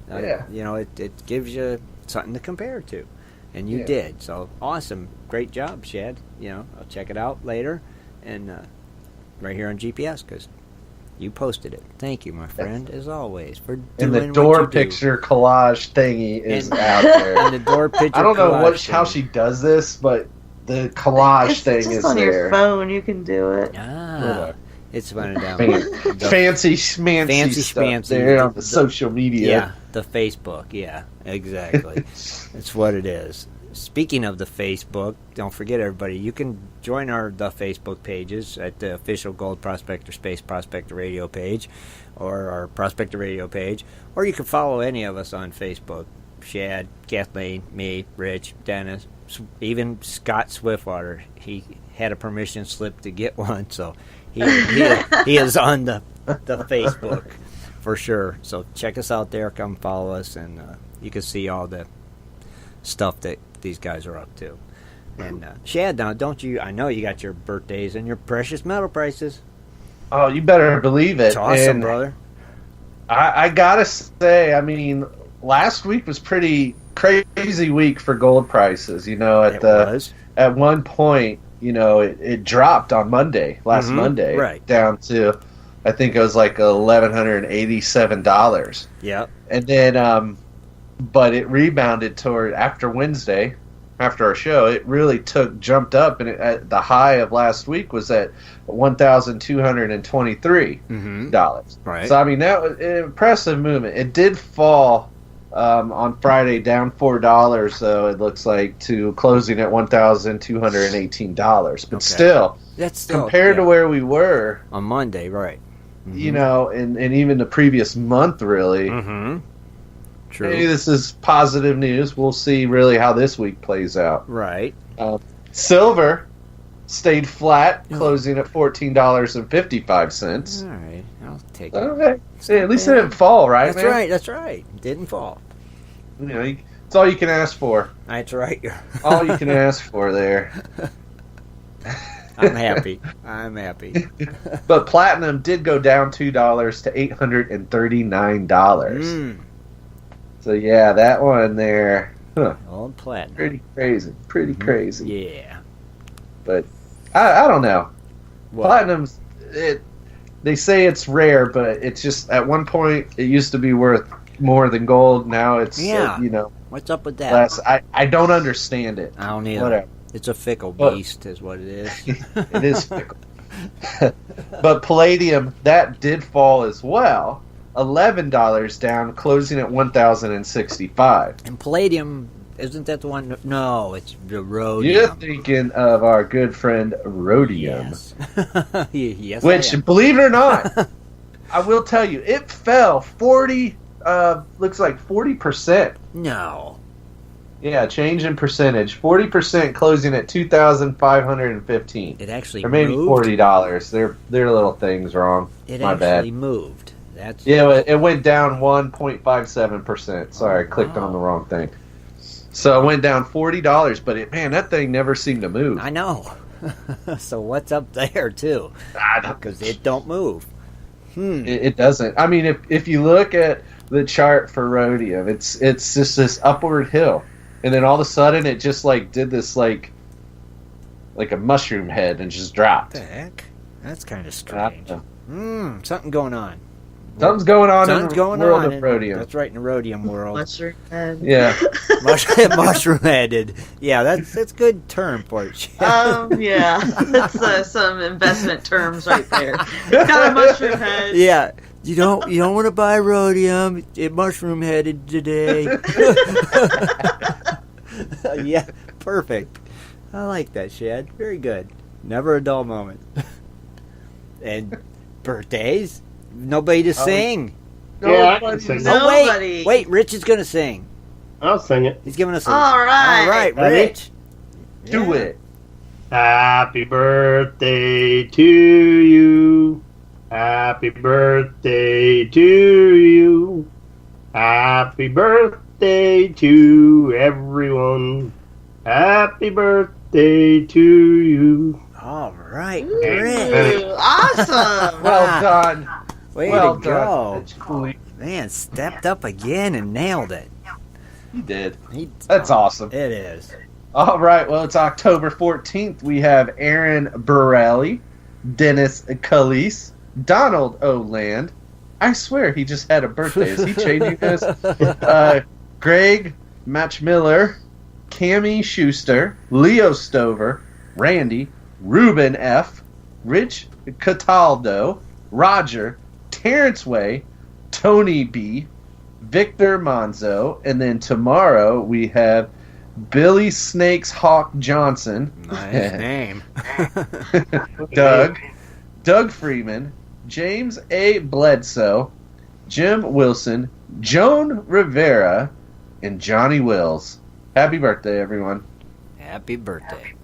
Yeah. It gives you something to compare to. And you Yeah. did. So, awesome. Great job, Shad. I'll check it out later. And right here on GPS, because you posted it. Thank you, my friend, as always, for doing And the what door you do. picture collage thingy is And- out there. And the door picture I don't know collage how thing. she does this, but the collage It's thing just is on there. your phone. You can do it. Ah, it's running down. Fancy schmancy Fancy stuff schmancy. there on the social media. Yeah, the Facebook. Yeah, exactly. That's what it is. Speaking of the Facebook, don't forget, everybody, you can join the Facebook pages at the official Gold Prospector Space Prospector Radio page, or our Prospector Radio page, or you can follow any of us on Facebook. Shad, Kathleen, me, Rich, Dennis, even Scott Swiftwater. He had a permission slip to get one, so he is on the Facebook for sure. So check us out there, come follow us, and you can see all the stuff that these guys are up to. And Shad, now don't you? I know you got your birthdays and your precious metal prices. Oh, you better believe it. It's awesome, And brother. I gotta say, last week was pretty crazy week for gold prices. At one point, it dropped on Monday, last Monday, right down to, I think it was like $1,187. Yep. And then, but it rebounded toward after Wednesday, after our show. It really jumped up, and at the high of last week was at $1,223. Right. So that was an impressive movement. It did fall on Friday, down $4, though. It looks like, to closing at $1,218. But Okay. still, That's still compared to where we were on Monday, right? and even the previous month, really. Mm-hmm. True. Maybe this is positive news. We'll see really how this week plays out. Right. Silver stayed flat, closing at $14.55. All right, I'll take it. Okay. See, at least it didn't fall, right? That's man? right. That's right. Didn't fall. It's all you can ask for. That's right. All you can ask for there. I'm happy. I'm happy. But platinum did go down $2 to $839. So yeah, that one there. Huh. Old platinum. Pretty crazy. Yeah. But I don't know. What? Platinum's they say it's rare, but it's just at one point it used to be worth more than gold. Now it's What's up with that? less. I don't understand it. I don't either. Whatever. It's a fickle beast, is what it is. It is fickle. But palladium, that did fall as well. $11 down, closing at $1,065. And palladium, isn't that the one? No, it's the rhodium. You're thinking of our good friend rhodium. Yes. Yes, Which, believe it or not, I will tell you, it fell 40%. No. Yeah, change in percentage. 40% closing at $2,515. It actually or maybe moved. $40. Their little things wrong. It My actually bad. moved. That's It went down 1.57%. Sorry, I clicked on the wrong thing. So it went down $40, but that thing never seemed to move. I know. So what's up there too? Because it don't move. It doesn't. I mean, if you look at the chart for rhodium, it's just this upward hill, and then all of a sudden it just did this like a mushroom head and just dropped. What the heck? That's kind of strange. Something going on. Something's going on Something's in the going world on of rhodium. That's right, in the rhodium world. Mushroom head. Yeah. Mushroom headed. Yeah, that's a good term for it. Yeah, that's some investment terms right there. Got a mushroom head. Yeah, you don't want to buy rhodium. It mushroom headed today. Yeah, perfect. I like that, Shad. Very good. Never a dull moment. And birthdays. Nobody to sing. Yeah, I can sing that. Oh, Nobody. wait, Rich is going to sing. I'll sing it. He's giving us a... All right. All right, Ready? Rich. Do Yeah. it. Happy birthday to you. Happy birthday to you. Happy birthday to everyone. Happy birthday to you. All right, Ooh, Rich. awesome. Well done. Way well to done. go. Rich Cooley. Man, stepped up again and nailed it. You did. He- That's awesome. It is. All right. Well, it's October 14th. We have Aaron Borelli, Dennis Cooleys, Donald O. Land. I swear he just had a birthday. Is he changing this? Greg Matchmiller, Cammie Schuster, Leo Stover, Randy, Ruben F., Rich Cataldo, Roger, Terrence Way, Tony B., Victor Monzo, and then tomorrow we have Billy Snakes Hawk Johnson, Nice name. Doug Freeman, James A. Bledsoe, Jim Wilson, Joan Rivera, and Johnny Wills. Happy birthday, everyone. Happy birthday.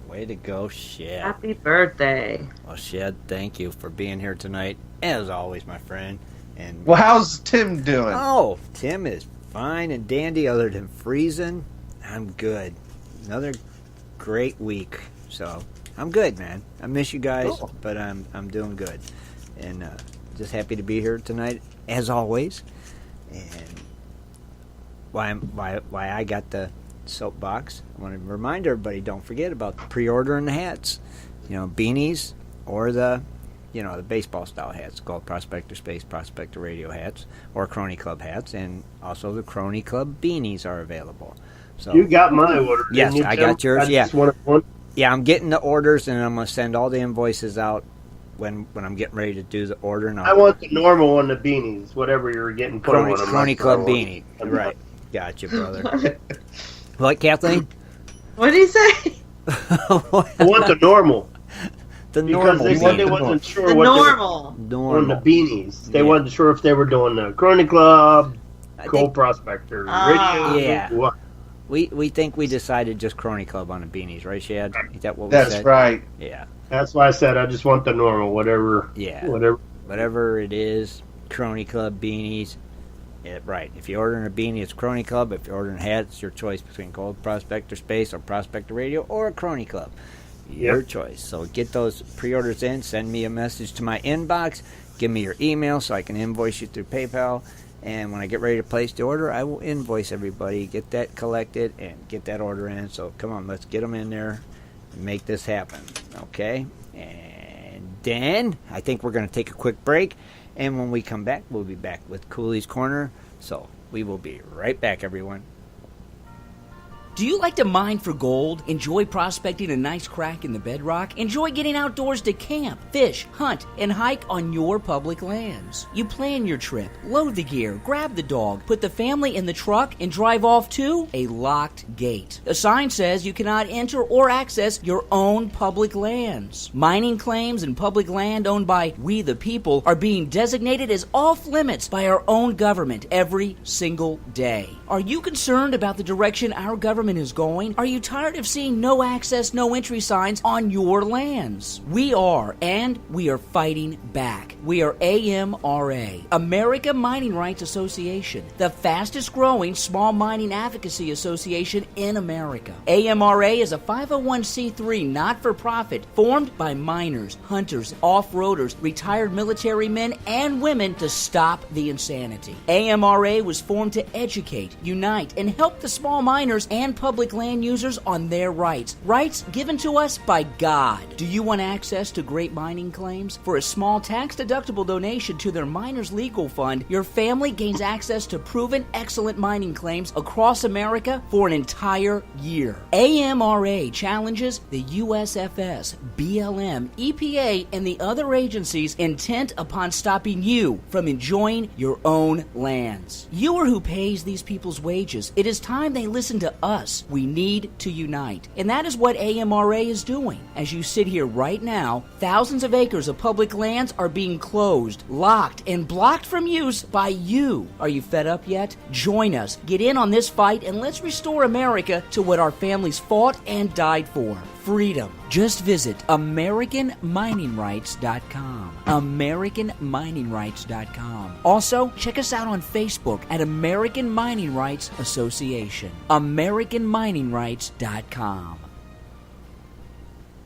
Way to go, Shad. Happy birthday. Well, Shad, thank you for being here tonight, as always, my friend. And Well, how's Tim doing? oh, Tim is fine and dandy other than freezing. I'm good. Another great week. So, I'm good, man. I miss you guys, Cool. but I'm doing good. And just happy to be here tonight, as always. And why I got the soapbox, I want to remind everybody, don't forget about pre-ordering the hats. You know, beanies or the baseball style hats, called Prospector Space Prospector Radio hats or Crony Club hats, and also the Crony Club beanies are available. So You got my order. Yes, didn't you, I Tim? got yours, I yeah. just wanted one. yeah, I'm getting the orders, and I'm going to send all the invoices out when I'm getting ready to do the order. And I want the normal one, the beanies, whatever you're getting put on them. Crony Club beanie. Right. Gotcha, brother. What, Kathleen? What did he say? I want the normal. The Because normal they said they beanie. wasn't sure The what normal. they were on the Normal. beanies. They Yeah. wasn't sure if they were doing the Crony Club, I Gold think Prospector, Ah. Radio. Yeah. What? we think we decided just Crony Club on the beanies, right, Shad? Is that what we That's said? right. Yeah. That's why I said I just want the normal, whatever. Yeah. Whatever. Whatever it is, Crony Club beanies. Yeah, right. If you're ordering a beanie, it's Crony Club. If you're ordering a hat, it's your choice between Gold Prospector Space or Prospector Radio or a Crony Club. Your choice. So get those pre-orders in. Send me a message to my inbox. Give me your email so I can invoice you through PayPal. And when I get ready to place the order, I will invoice everybody, get that collected, and get that order in. So come on, let's get them in there and make this happen. Okay? And then I think we're going to take a quick break. And when we come back, we'll be back with Cooley's Corner. So we will be right back, everyone. Do you like to mine for gold? Enjoy prospecting a nice crack in the bedrock? Enjoy getting outdoors to camp, fish, hunt, and hike on your public lands? You plan your trip, load the gear, grab the dog, put the family in the truck, and drive off to a locked gate. A sign says you cannot enter or access your own public lands. Mining claims and public land owned by we the people are being designated as off limits by our own government every single day. Are you concerned about the direction our government is going? Are you tired of seeing no access, no entry signs on your lands? We are, and we are fighting back. We are AMRA, America Mining Rights Association, the fastest growing small mining advocacy association in America. AMRA is a 501c3 not-for-profit formed by miners, hunters, off-roaders, retired military men, and women to stop the insanity. AMRA was formed to educate, unite, and help the small miners and public land users on their rights. Rights given to us by God. Do you want access to great mining claims? For a small tax-deductible donation to their Miners Legal Fund, your family gains access to proven excellent mining claims across America for an entire year. AMRA challenges the USFS, BLM, EPA, and the other agencies intent upon stopping you from enjoying your own lands. You are who pays these people's wages. It is time they listen to us. We need to unite. And that is what AMRA is doing. As you sit here right now, thousands of acres of public lands are being closed, locked, and blocked from use by you. Are you fed up yet? Join us. Get in on this fight and let's restore America to what our families fought and died for. Freedom. Just visit AmericanMiningRights.com. AmericanMiningRights.com. Also, check us out on Facebook at American Mining Rights Association. AmericanMiningRights.com.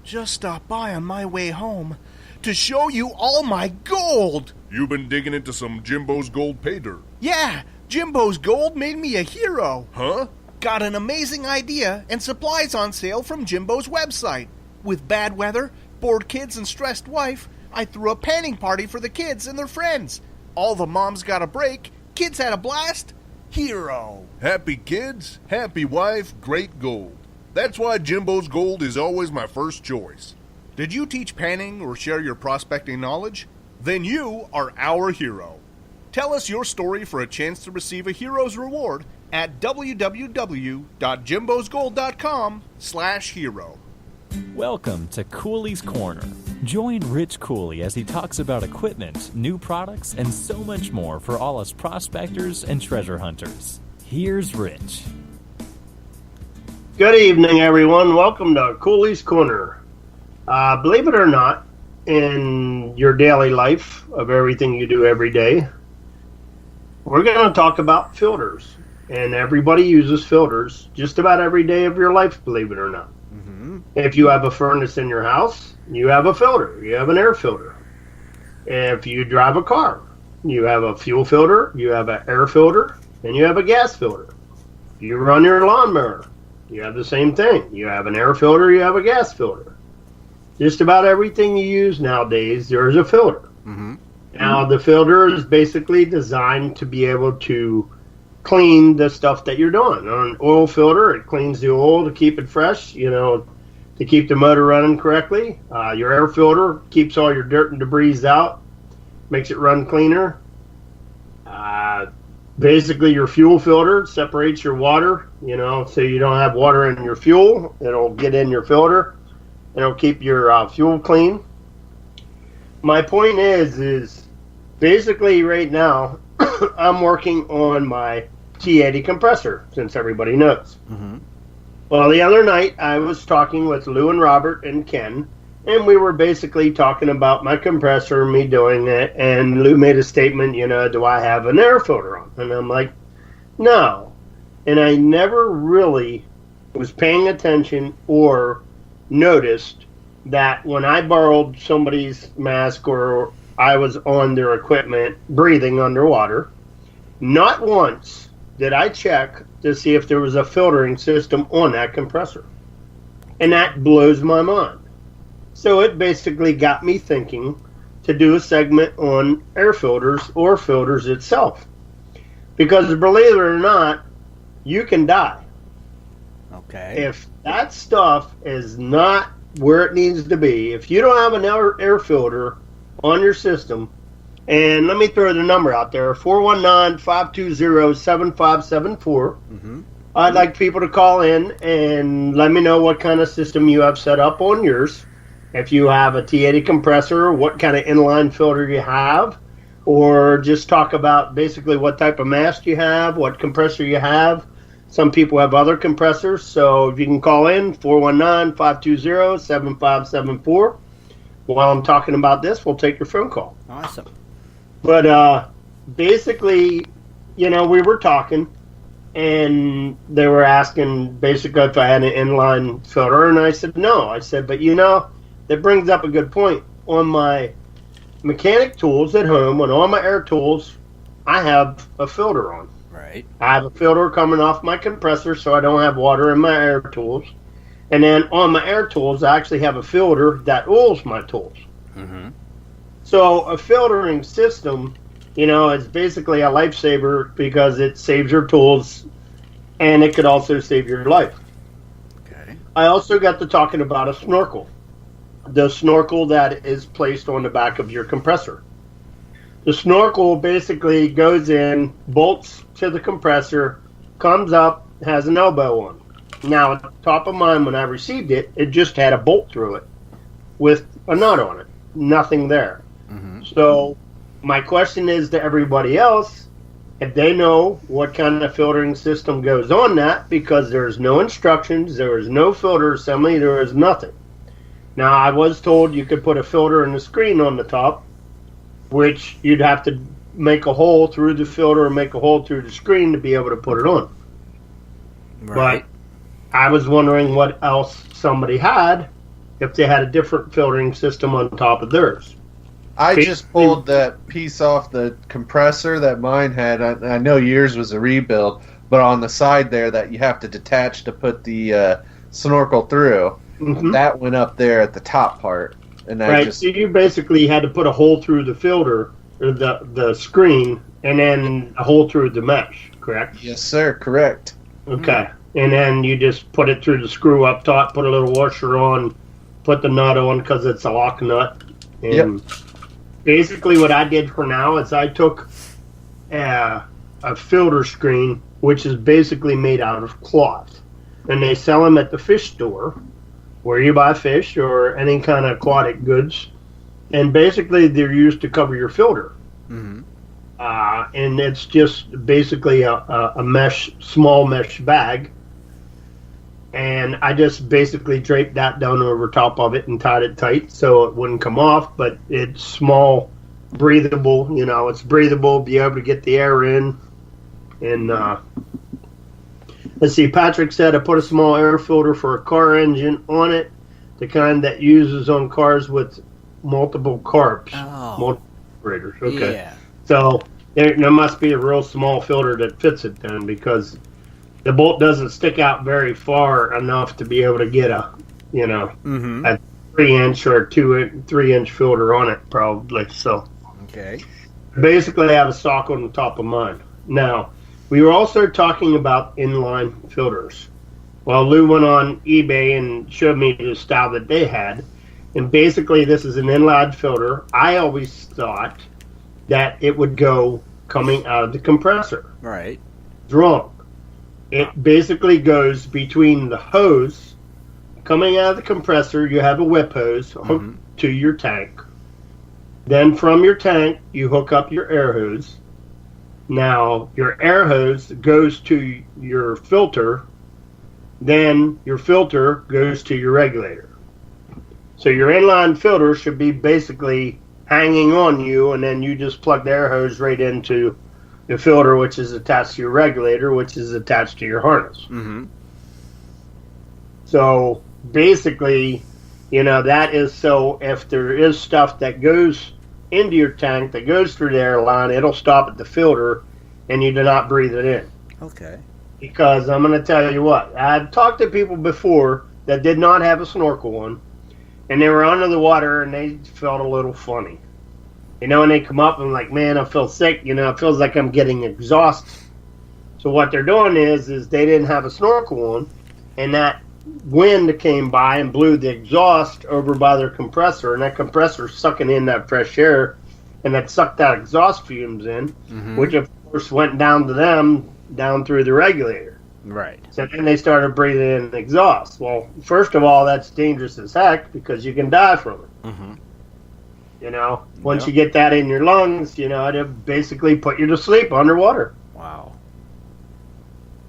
Just stopped by on my way home to show you all my gold. You've been digging into some Jimbo's gold pay dirt. Yeah, Jimbo's Gold made me a hero. Huh? Got an amazing idea and supplies on sale from Jimbo's website. With bad weather, bored kids, and stressed wife, I threw a panning party for the kids and their friends. All the moms got a break, kids had a blast. Hero. Happy kids, happy wife, great gold. That's why Jimbo's Gold is always my first choice. Did you teach panning or share your prospecting knowledge? Then you are our hero. Tell us your story for a chance to receive a hero's reward at www.jimbosgold.com/hero. Welcome to Cooley's Corner. Join Rich Cooley as he talks about equipment, new products, and so much more for all us prospectors and treasure hunters. Here's Rich. Good evening, everyone. Welcome to Cooley's Corner. Believe it or not, in your daily life of everything you do every day, we're going to talk about filters. And everybody uses filters just about every day of your life, believe it or not. Mm-hmm. If you have a furnace in your house, you have a filter. You have an air filter. If you drive a car, you have a fuel filter, you have an air filter, and you have a gas filter. If you run your lawnmower, you have the same thing. You have an air filter, you have a gas filter. Just about everything you use nowadays, there's a filter. Mm-hmm. Now, the filter is basically designed to be able to clean the stuff that you're doing. On an oil filter, it cleans the oil to keep it fresh, to keep the motor running correctly. Your air filter keeps all your dirt and debris out, makes it run cleaner. Basically, your fuel filter separates your water, so you don't have water in your fuel. It'll get in your filter. It'll keep your fuel clean. My point is basically right now, I'm working on my T80 compressor, since everybody knows. Mm-hmm. Well, the other night, I was talking with Lou and Robert and Ken, and we were basically talking about my compressor, me doing it, and Lou made a statement, do I have an air filter on? And I'm like, no. And I never really was paying attention or noticed that when I borrowed somebody's mask or I was on their equipment breathing underwater, Not once did I check to see if there was a filtering system on that compressor. And that blows my mind. So it basically got me thinking to do a segment on air filters or filters itself. Because believe it or not, you can die. Okay. If that stuff is not where it needs to be, if you don't have an air filter on your system, and let me throw the number out there, 419-520-7574. I'd like people to call in and let me know what kind of system you have set up on yours. If you have a T80 compressor, what kind of inline filter you have, or just talk about basically what type of mast you have, what compressor you have. Some people have other compressors, so if you can call in, 419-520-7574. While I'm talking about this, we'll take your phone call. Awesome. But basically, we were talking, and they were asking basically if I had an inline filter, and I said no. I said, but that brings up a good point. On my mechanic tools at home, on all my air tools, I have a filter on. Right. I have a filter coming off my compressor so I don't have water in my air tools. And then on my air tools, I actually have a filter that oils my tools. So a filtering system, is basically a lifesaver because it saves your tools and it could also save your life. Okay. I also got to talking about a snorkel. The snorkel that is placed on the back of your compressor. The snorkel basically goes in, bolts to the compressor, comes up, has an elbow on. Now, at the top of mine, when I received it, it just had a bolt through it with a nut on it. Nothing there. So, my question is to everybody else, if they know what kind of filtering system goes on that, because there's no instructions, there is no filter assembly, there is nothing. Now, I was told you could put a filter in the screen on the top, which you'd have to make a hole through the filter and make a hole through the screen to be able to put it on. Right. But I was wondering what else somebody had, if they had a different filtering system on top of theirs. I just pulled that piece off the compressor that mine had. I know yours was a rebuild, but on the side there that you have to detach to put the snorkel through, that went up there at the top part. And So you basically had to put a hole through the filter, or the screen, and then a hole through the mesh, correct? Yes, sir, correct. Okay. And then you just put it through the screw up top, put a little washer on, put the nut on because it's a lock nut. And basically what I did for now is I took a filter screen, which is basically made out of cloth. And they sell them at the fish store, where you buy fish or any kind of aquatic goods. And basically they're used to cover your filter. And it's just basically a small mesh bag. And I just basically draped that down over top of it and tied it tight so it wouldn't come off, but it's small, breathable, it's breathable, be able to get the air in. And let's see, Patrick said I put a small air filter for a car engine on it, the kind that uses on cars with multiple carbs. Multiple carburetors. Okay. Yeah. So there must be a real small filter that fits it then, because the bolt doesn't stick out very far enough to be able to get a 3-inch or a 3-inch filter on it, probably. So, okay. Basically, I have a sock on the top of mine. Now, we were also talking about inline filters. Well, Lou went on eBay and showed me the style that they had, and basically, this is an inline filter. I always thought that it would go coming out of the compressor. Right. It's wrong. It basically goes between the hose coming out of the compressor. You have a whip hose hooked to your tank. Then from your tank, you hook up your air hose. Now, your air hose goes to your filter. Then your filter goes to your regulator. So your inline filter should be basically hanging on you, and then you just plug the air hose right into the filter, which is attached to your regulator, which is attached to your harness. So basically, that is so if there is stuff that goes into your tank that goes through the air line, it'll stop at the filter and you do not breathe it in. Okay. Because I'm going to tell you what, I've talked to people before that did not have a snorkel on, and they were under the water and they felt a little funny. And they come up and like, man, I feel sick. It feels like I'm getting exhausted. So what they're doing is they didn't have a snorkel on, and that wind came by and blew the exhaust over by their compressor, and that compressor's sucking in that fresh air, and that sucked that exhaust fumes in, which of course went down to them, down through the regulator. Right. So then they started breathing in exhaust. Well, first of all, that's dangerous as heck because you can die from it. Once you get that in your lungs, it'll basically put you to sleep underwater. Wow.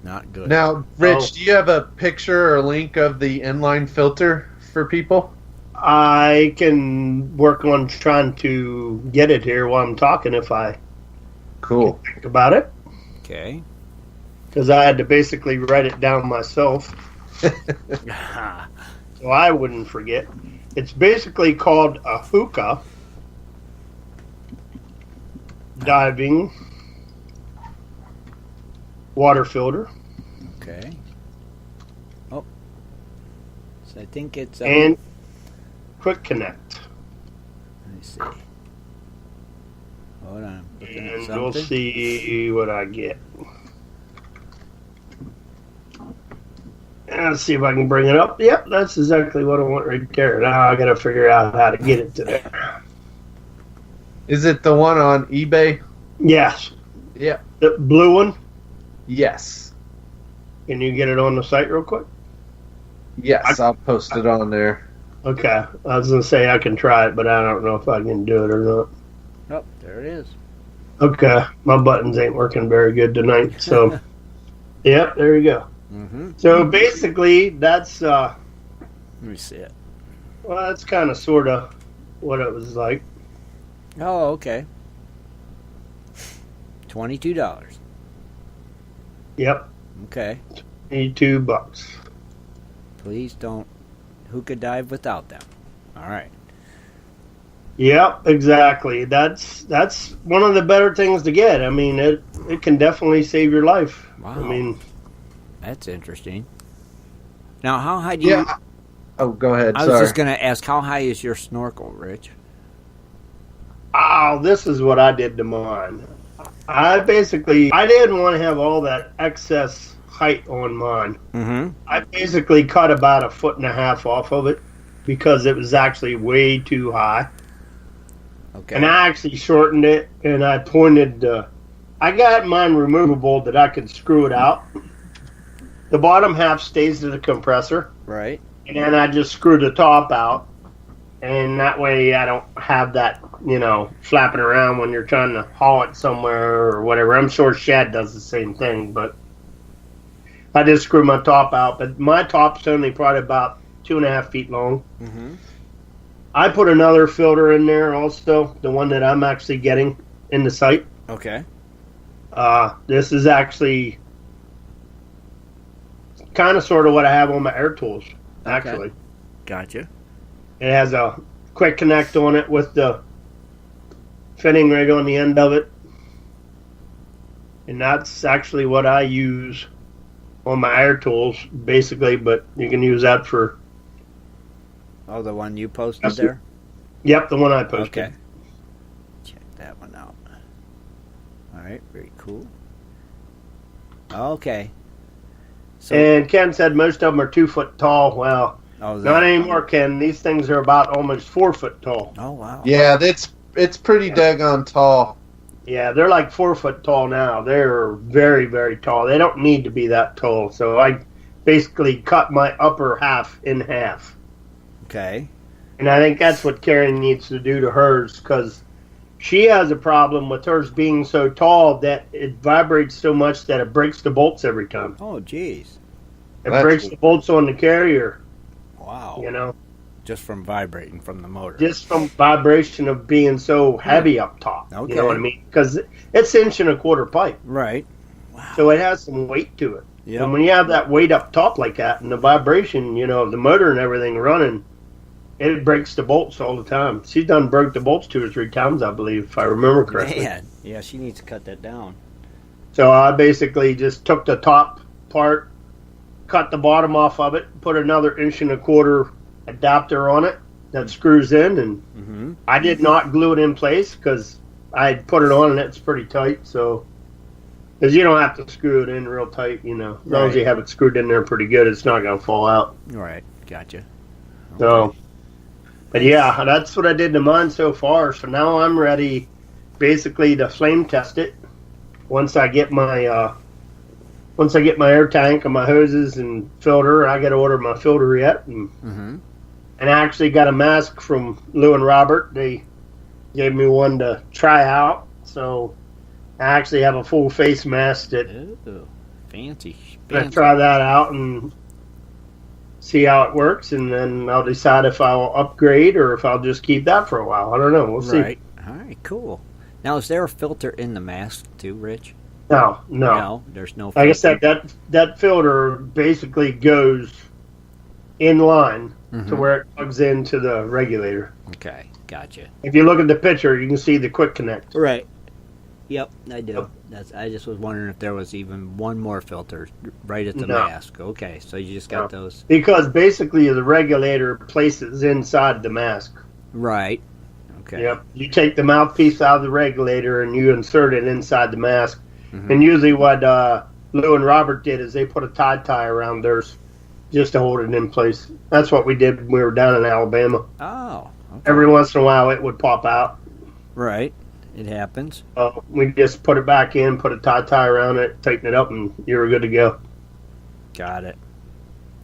Not good. Now, Rich, do you have a picture or link of the inline filter for people? I can work on trying to get it here while I'm talking if I Cool. think about it. Okay. Because I had to basically write it down myself so I wouldn't forget. It's basically called a hookah diving water filter. Okay. Oh. So I think it's... And quick connect. Let me see. Hold on. I'm looking at And something. we'll see what I get. Let's see if I can bring it up. Yep, that's exactly what I want right there. Now I got to figure out how to get it to there. Is it the one on eBay? Yes. Yeah. The blue one? Yes. Can you get it on the site real quick? Yes, I'll post it on there. Okay. I was going to say I can try it, but I don't know if I can do it or not. Oh, there it is. Okay. My buttons ain't working very good tonight, so... Yep, there you go. So basically, that's... Let me see it. Well, that's kind of sort of what it was like. Oh, okay. $22. Yep. Okay. $22. Please don't hookah dive without them. All right. Yep, exactly. That's one of the better things to get. I mean, it can definitely save your life. Wow. I mean, that's interesting. Now, how high do you... Yeah. Oh, go ahead. I was just going to ask, how high is your snorkel, Rich? oh, this is what I did to mine. I didn't want to have all that excess height on mine. I basically cut about 1.5 feet off of it because it was actually way too high. Okay. And I actually shortened it, and I pointed. I got mine removable that I could screw it out. The bottom half stays to the compressor, Right. and then I just screw the top out, and that way I don't have that, flapping around when you're trying to haul it somewhere or whatever. I'm sure Shad does the same thing, but I just screw my top out. But my top's only probably about 2.5 feet long. I put another filter in there also, the one that I'm actually getting in the site. Okay. This is actually kind of sort of what I have on my air tools, actually. Okay. Gotcha. It has a quick connect on it with the fitting right on the end of it. And that's actually what I use on my air tools, basically, but you can use that for... Oh, the one you posted there? Yep, the one I posted. Okay. Check that one out. All right, very cool. Okay. So, And Ken said most of them are 2 foot tall. Well, not anymore, Ken. These things are about almost 4 foot tall. Oh, wow. Yeah, it's pretty daggone tall. Yeah, they're like 4 foot tall now. They're very, very tall. They don't need to be that tall. So I basically cut my upper half in half. Okay. And I think that's what Karen needs to do to hers, because she has a problem with hers being so tall that it vibrates so much that it breaks the bolts every time. Oh, geez. It breaks the bolts on the carrier. Wow. Just from vibrating from the motor. Just from vibration of being so heavy up top. Okay. You know what I mean? Because it's 1.25 inch pipe. Right. Wow. So it has some weight to it. Yep. And when you have that weight up top like that and the vibration, the motor and everything running, it breaks the bolts all the time. She's done broke the bolts 2 or 3 times, I believe, if I remember correctly. Man. Yeah, she needs to cut that down. So I basically just took the top part, cut the bottom off of it, put another 1.25 inch adapter on it that screws in, and I did not glue it in place because I had put it on and it's pretty tight. So, because you don't have to screw it in real tight, as long as you have it screwed in there pretty good, it's not going to fall out. Right, gotcha. Okay. So, but yeah, that's what I did to mine so far. So now I'm ready, basically, to flame test it. Once I get my air tank and my hoses and filter, I got to order my filter yet. And I actually got a mask from Lou and Robert. They gave me one to try out. So I actually have a full face mask that fancy. I try that out and see how it works, and then I'll decide if I'll upgrade or if I'll just keep that for a while. I don't know. We'll see. Right. All right, cool. Now, is there a filter in the mask too, Rich? No. There's no filter. Like I said, that filter basically goes in line to where it plugs into the regulator. Okay, gotcha. If you look at the picture, you can see the quick connect. Right. Yep, I do. Yep. I just was wondering if there was even one more filter right at the mask. Okay, so you just got those. Because basically the regulator places inside the mask. Right. Okay. Yep. You take the mouthpiece out of the regulator and you insert it inside the mask. And usually what Lou and Robert did is they put a tie around theirs just to hold it in place. That's what we did when we were down in Alabama. Oh. Okay. Every once in a while it would pop out. Right. It happens. We just put it back in, put a tie around it, tighten it up, and you're good to go. Got it.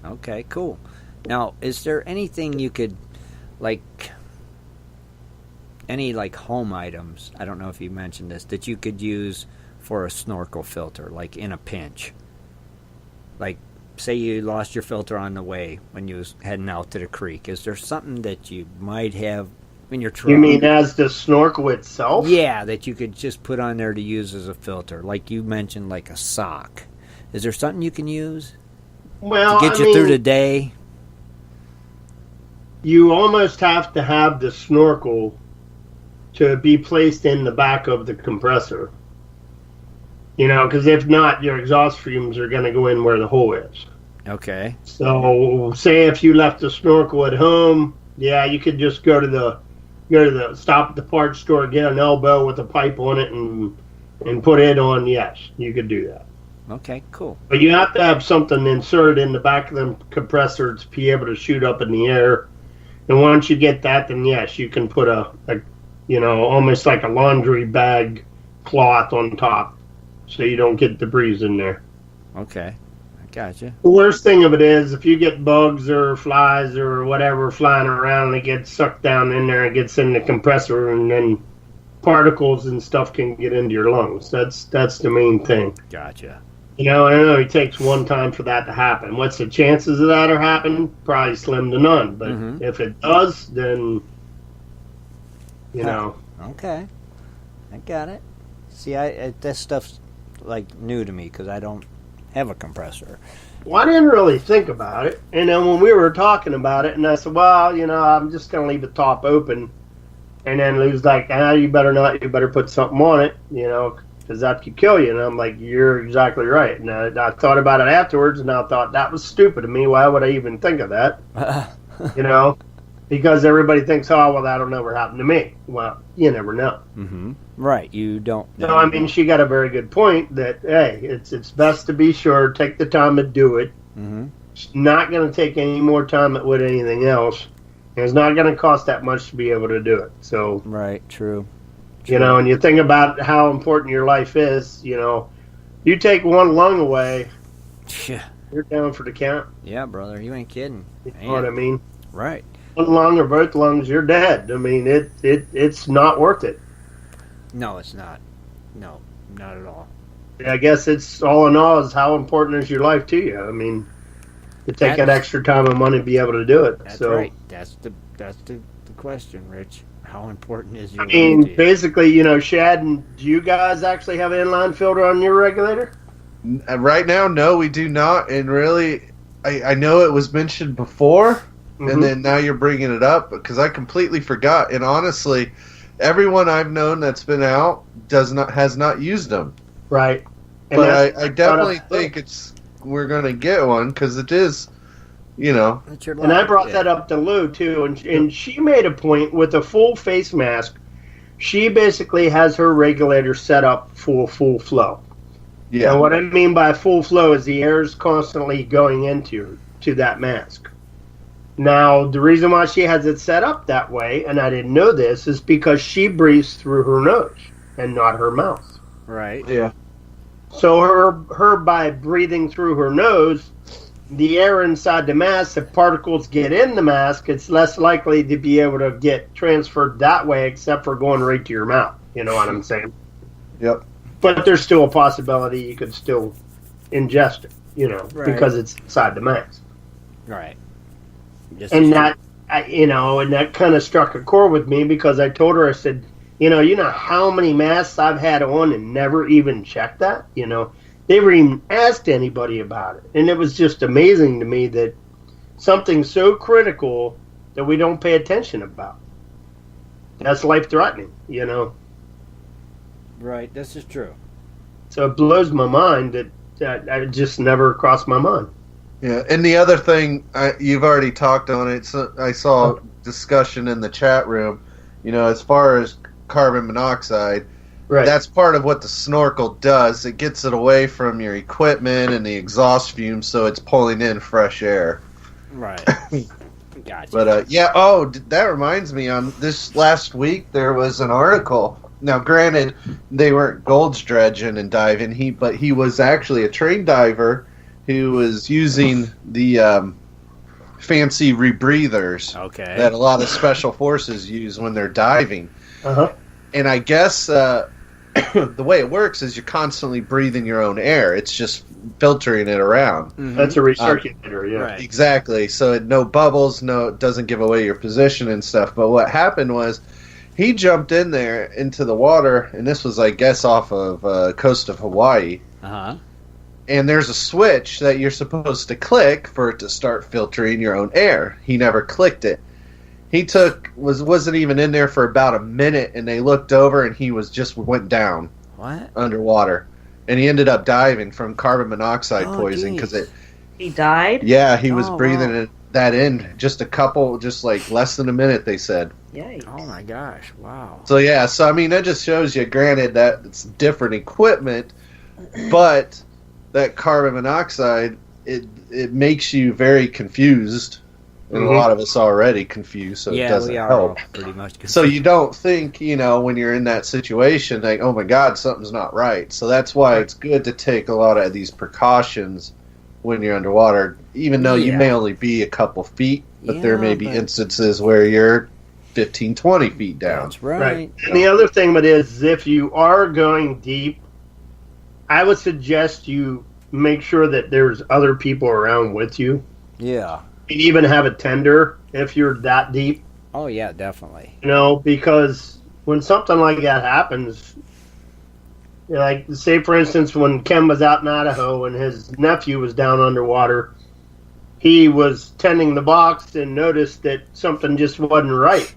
Okay, cool. Now, is there anything you could, any home items, I don't know if you mentioned this, that you could use for a snorkel filter, like in a pinch? Like, say you lost your filter on the way when you was heading out to the creek. Is there something that you might have in your truck? You mean as the snorkel itself? Yeah, that you could just put on there to use as a filter. Like you mentioned, like a sock. Is there something you can use to get you through the day? You almost have to have the snorkel to be placed in the back of the compressor. Because if not, your exhaust fumes are going to go in where the hole is. Okay. So, say if you left the snorkel at home, you could just go to the stop at the parts store, get an elbow with a pipe on it, and put it on. Yes, you could do that. Okay, cool. But you have to have something inserted in the back of the compressor to be able to shoot up in the air. And once you get that, then yes, you can put a almost like a laundry bag cloth on top, so you don't get debris in there. Okay, I gotcha. The worst thing of it is if you get bugs or flies or whatever flying around, and it gets sucked down in there and gets in the compressor, and then particles and stuff can get into your lungs. That's the main thing. Gotcha. I know it takes one time for that to happen. What's the chances of that happening? Probably slim to none. But if it does, then Okay, I got it. See, this stuff's new to me because I don't have a compressor. Well, I didn't really think about it. And then when we were talking about it, and I said, well, I'm just going to leave the top open. And then Lou's like, you better not. You better put something on it, because that could kill you. And I'm like, you're exactly right. And I thought about it afterwards, and I thought that was stupid of me. Why would I even think of that? Because everybody thinks, that'll never happen to me. Well, you never know. Mm-hmm. Right, you don't know. So, she got a very good point that, hey, it's best to be sure, take the time to do it. Mm-hmm. It's not going to take any more time than it would anything else. And it's not going to cost that much to be able to do it. So, right, true. And you think about how important your life is, you take one lung away, you're down for the count. Yeah, brother, you ain't kidding. You know what I mean? Right. One lung or both lungs, you're dead. It's not worth it. No, it's not. No, not at all. I guess it's all in all is how important is your life to you. To take that extra time and money to be able to do it. That's so, right. That's the question, Rich. How important is your life to you? Basically, Shad, do you guys actually have an inline filter on your regulator? Right now, no, we do not. And really, I know it was mentioned before. And then now you're bringing it up because I completely forgot. And honestly, everyone I've known that's been out has not used them. Right. But I definitely think we're going to get one because it is, And I brought that up to Lou too, and she made a point with a full face mask. She basically has her regulator set up for full flow. Yeah. And what I mean by full flow is the air is constantly going into that mask. Now, the reason why she has it set up that way, and I didn't know this, is because she breathes through her nose and not her mouth. Right. Yeah. So her by breathing through her nose, the air inside the mask, if particles get in the mask, it's less likely to be able to get transferred that way, except for going right to your mouth. You know what I'm saying? Yep. But there's still a possibility you could still ingest it, because it's inside the mask. Right. And that, and that kind of struck a chord with me because I told her, I said, you know how many masks I've had on and never even checked that? Never even asked anybody about it. And it was just amazing to me that something so critical that we don't pay attention about. That's life-threatening, Right, this is true. So it blows my mind that I just never crossed my mind. Yeah, and the other thing, you've already talked on it, so I saw discussion in the chat room, as far as carbon monoxide, right. That's part of what the snorkel does. It gets it away from your equipment and the exhaust fumes, so it's pulling in fresh air. Right. Gotcha. But, that reminds me, on this last week, there was an article. Now, granted, they weren't Gold's dredging and diving, but he was actually a trained diver who was using the fancy rebreathers that a lot of special forces use when they're diving. Uh-huh. And I guess the way it works is you're constantly breathing your own air. It's just filtering it around. Mm-hmm. That's a recirculator, yeah. Right. Exactly. So no bubbles, it doesn't give away your position and stuff. But what happened was he jumped in there into the water, and this was, I guess, off of coast of Hawaii. Uh-huh. And there's a switch that you're supposed to click for it to start filtering your own air. He never clicked it. He wasn't even in there for about a minute, and they looked over, and he went down. What? Underwater. And he ended up diving from carbon monoxide poisoning because he died? Yeah, he was breathing that in just less than a minute, they said. Yikes. Oh my gosh, wow. So that just shows you, granted that it's different equipment, but that carbon monoxide, it makes you very confused, and a lot of us are already confused, so it doesn't help. Pretty much confused. So you don't think, when you're in that situation, like, oh my God, something's not right. So that's why it's good to take a lot of these precautions when you're underwater, even though you may only be a couple feet, but there may be instances where you're 15, 20 feet down. That's right. And the other thing with it is, if you are going deep, I would suggest you make sure that there's other people around with you. Yeah. And even have a tender if you're that deep. Oh, yeah, definitely. Because when something like that happens, like, say, for instance, when Ken was out in Idaho and his nephew was down underwater, he was tending the box and noticed that something just wasn't right.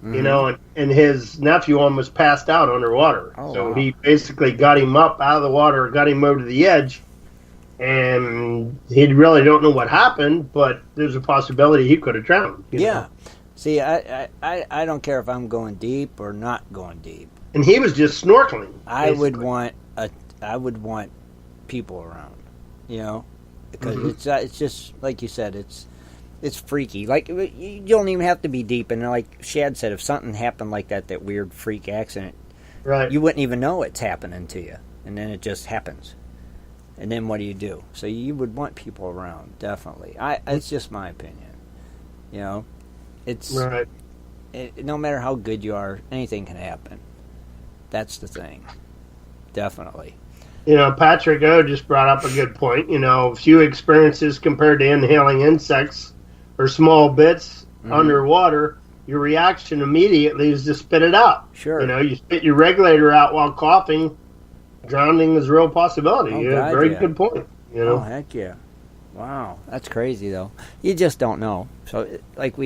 Mm-hmm. And his nephew almost passed out underwater. So he basically got him up out of the water, got him over to the edge, and he really don't know what happened, but there's a possibility he could have drowned. You know? See, I don't care if I'm going deep or not going deep. And he was just snorkeling. I would want people around, because it's just like you said, it's freaky. Like, you don't even have to be deep. And like Shad said, if something happened like that weird freak accident, right, you wouldn't even know it's happening to you, and then it just happens. And then what do you do? So you would want people around, definitely. It's just my opinion. It's right. No matter how good you are, anything can happen. That's the thing. Definitely. Patrick O just brought up a good point. Few experiences compared to inhaling insects or small bits underwater. Your reaction immediately is to spit it out. Sure. You spit your regulator out while coughing. Drowning is a real possibility. Oh, Very good point. Oh, heck yeah. Wow, that's crazy though. You just don't know. So, like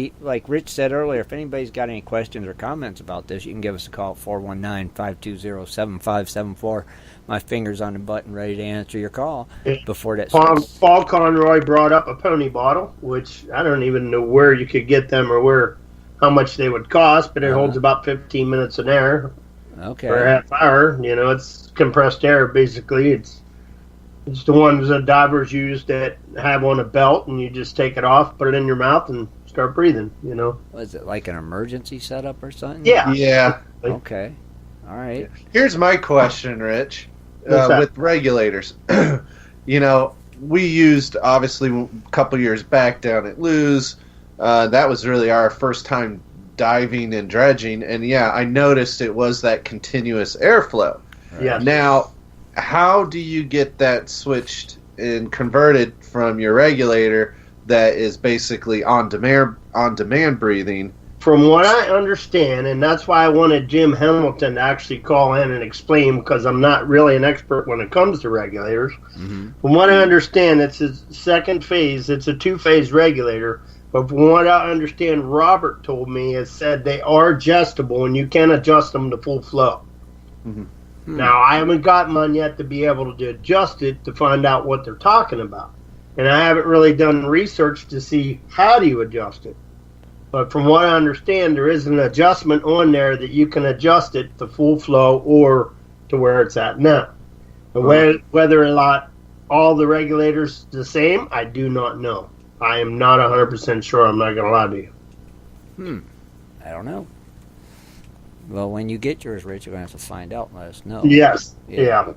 Rich said earlier, if anybody's got any questions or comments about this, you can give us a call at 419-520-7574. My finger's on the button, ready to answer your call before that. Paul Conroy brought up a pony bottle, which I don't even know where you could get them or how much they would cost, but it holds about 15 minutes in air. Okay. For a half hour. You know, it's compressed air basically. It's the ones that divers use that have on a belt, and you just take it off, put it in your mouth, and start breathing, you know. Was it like an emergency setup or something? Yeah. Yeah. Okay. All right. Here's my question, Rich. With regulators. You know, we used, obviously, a couple years back down at Lou's. That was really our first time diving and dredging, and yeah, I noticed it was that continuous airflow. Yeah. Now, how do you get that switched and converted from your regulator that is basically on demand breathing? From what I understand, and that's why I wanted Jim Hamilton to actually call in and explain, because I'm not really an expert when it comes to regulators. Mm-hmm. From what I understand, it's a second phase. It's a two-phase regulator. But from what I understand, Robert told me, has said they are adjustable, and you can adjust them to full flow. Mm-hmm. Now, I haven't got mine yet to be able to adjust it to find out what they're talking about. And I haven't really done research to see how do you adjust it. But from what I understand, there is an adjustment on there that you can adjust it to full flow or to where it's at now. And whether or not all the regulators the same, I do not know. I am not 100% sure. I'm not going to lie to you. I don't know. Well, when you get yours, Rich, you're going to have to find out and let us know. Yes. Yeah. You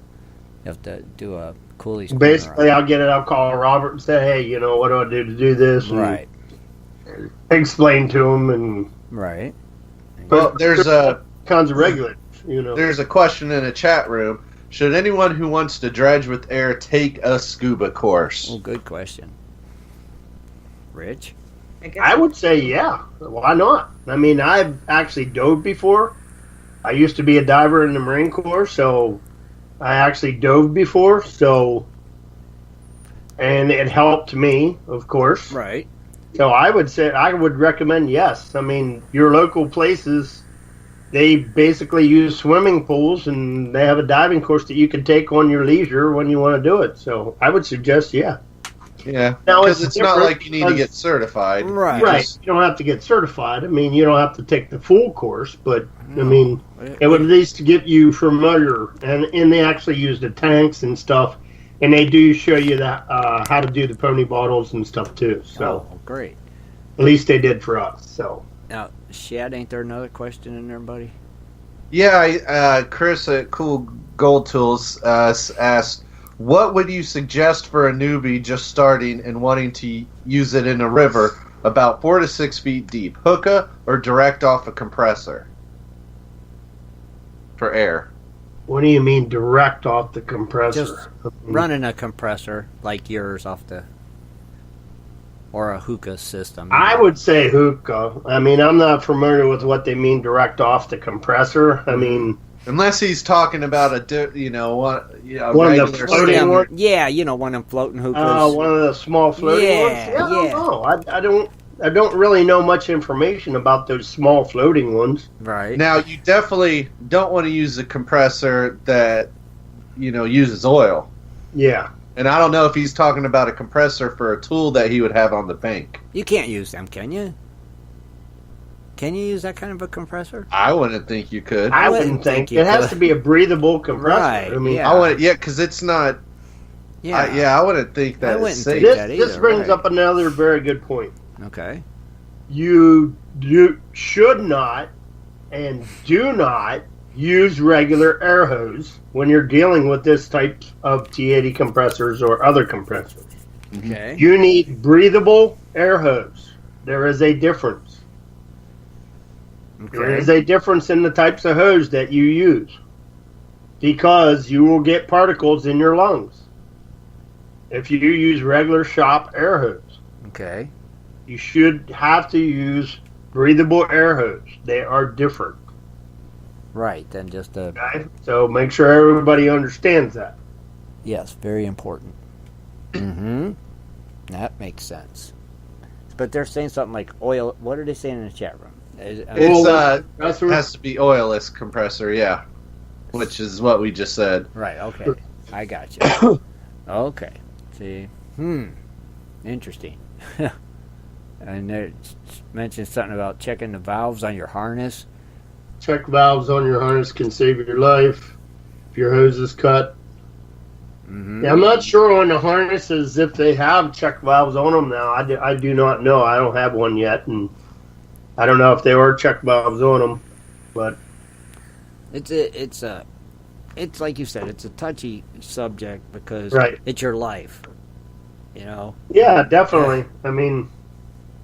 have to do a Cooley's Corner. Basically, I'll get it. I'll call Robert and say, hey, you know, what do I do to do this? And right. Explain to him. And right. Well, there's kinds of regulators, you know. There's a question in a chat room. Should anyone who wants to dredge with air take a scuba course? Well, good question. Rich? I would say, yeah. Why not? I mean, I've actually dove before. I used to be a diver in the Marine Corps, so I actually dove before. So, and it helped me, of course. Right. So I would say, I would recommend yes. I mean, your local places, they basically use swimming pools, and they have a diving course that you can take on your leisure when you want to do it. So I would suggest, yeah. Yeah, because it's not like you need to get certified. Right. Right. You don't have to get certified. I mean, you don't have to take the full course, but, I mean, it would at least get you familiar. And they actually use the tanks and stuff, and they do show you that how to do the pony bottles and stuff, too. So great. At least they did for us, so. Now, Shad, ain't there another question in there, buddy? Yeah, Chris at Cool Gold Tools asked, what would you suggest for a newbie just starting and wanting to use it in a river about 4 to 6 feet deep? Hookah or direct off a compressor for air? What do you mean direct off the compressor? Just running a compressor like yours off the... or a hookah system. I would say hookah. I mean, I'm not familiar with what they mean direct off the compressor. I mean... Unless he's talking about one of the floating ones. Yeah, you know, one of them floating hookahs. One of the small floating ones. Yeah, I don't know. I don't really know much information about those small floating ones. Right. Now, you definitely don't want to use a compressor that, uses oil. Yeah. And I don't know if he's talking about a compressor for a tool that he would have on the bank. You can't use them, can you? Can you use that kind of a compressor? I wouldn't think you could. I wouldn't think it has to be a breathable compressor. Right. I mean, because it's not. Yeah. I wouldn't think that. This brings up another very good point. Okay. You should not and do not use regular air hose when you're dealing with this type of T80 compressors or other compressors. Okay. You need breathable air hose. There is a difference. Okay. There is a difference in the types of hose that you use because you will get particles in your lungs if you use regular shop air hose. Okay. You should have to use breathable air hose. They are different. Right, then just a... Okay? So make sure everybody understands that. Yes, very important. Mm-hmm. That makes sense. But they're saying something like oil. What are they saying in the chat room? It has to be oilless compressor, yeah. Which is what we just said. Right, okay. I got you. Okay. See? Interesting. And they mentioned something about checking the valves on your harness. Check valves on your harness can save your life if your hose is cut. Mm-hmm. Yeah, I'm not sure on the harnesses if they have check valves on them now. I do not know. I don't have one yet, and I don't know if there are check valves on them. But it's like you said, it's a touchy subject because it's your life. You know. Yeah, definitely. I mean,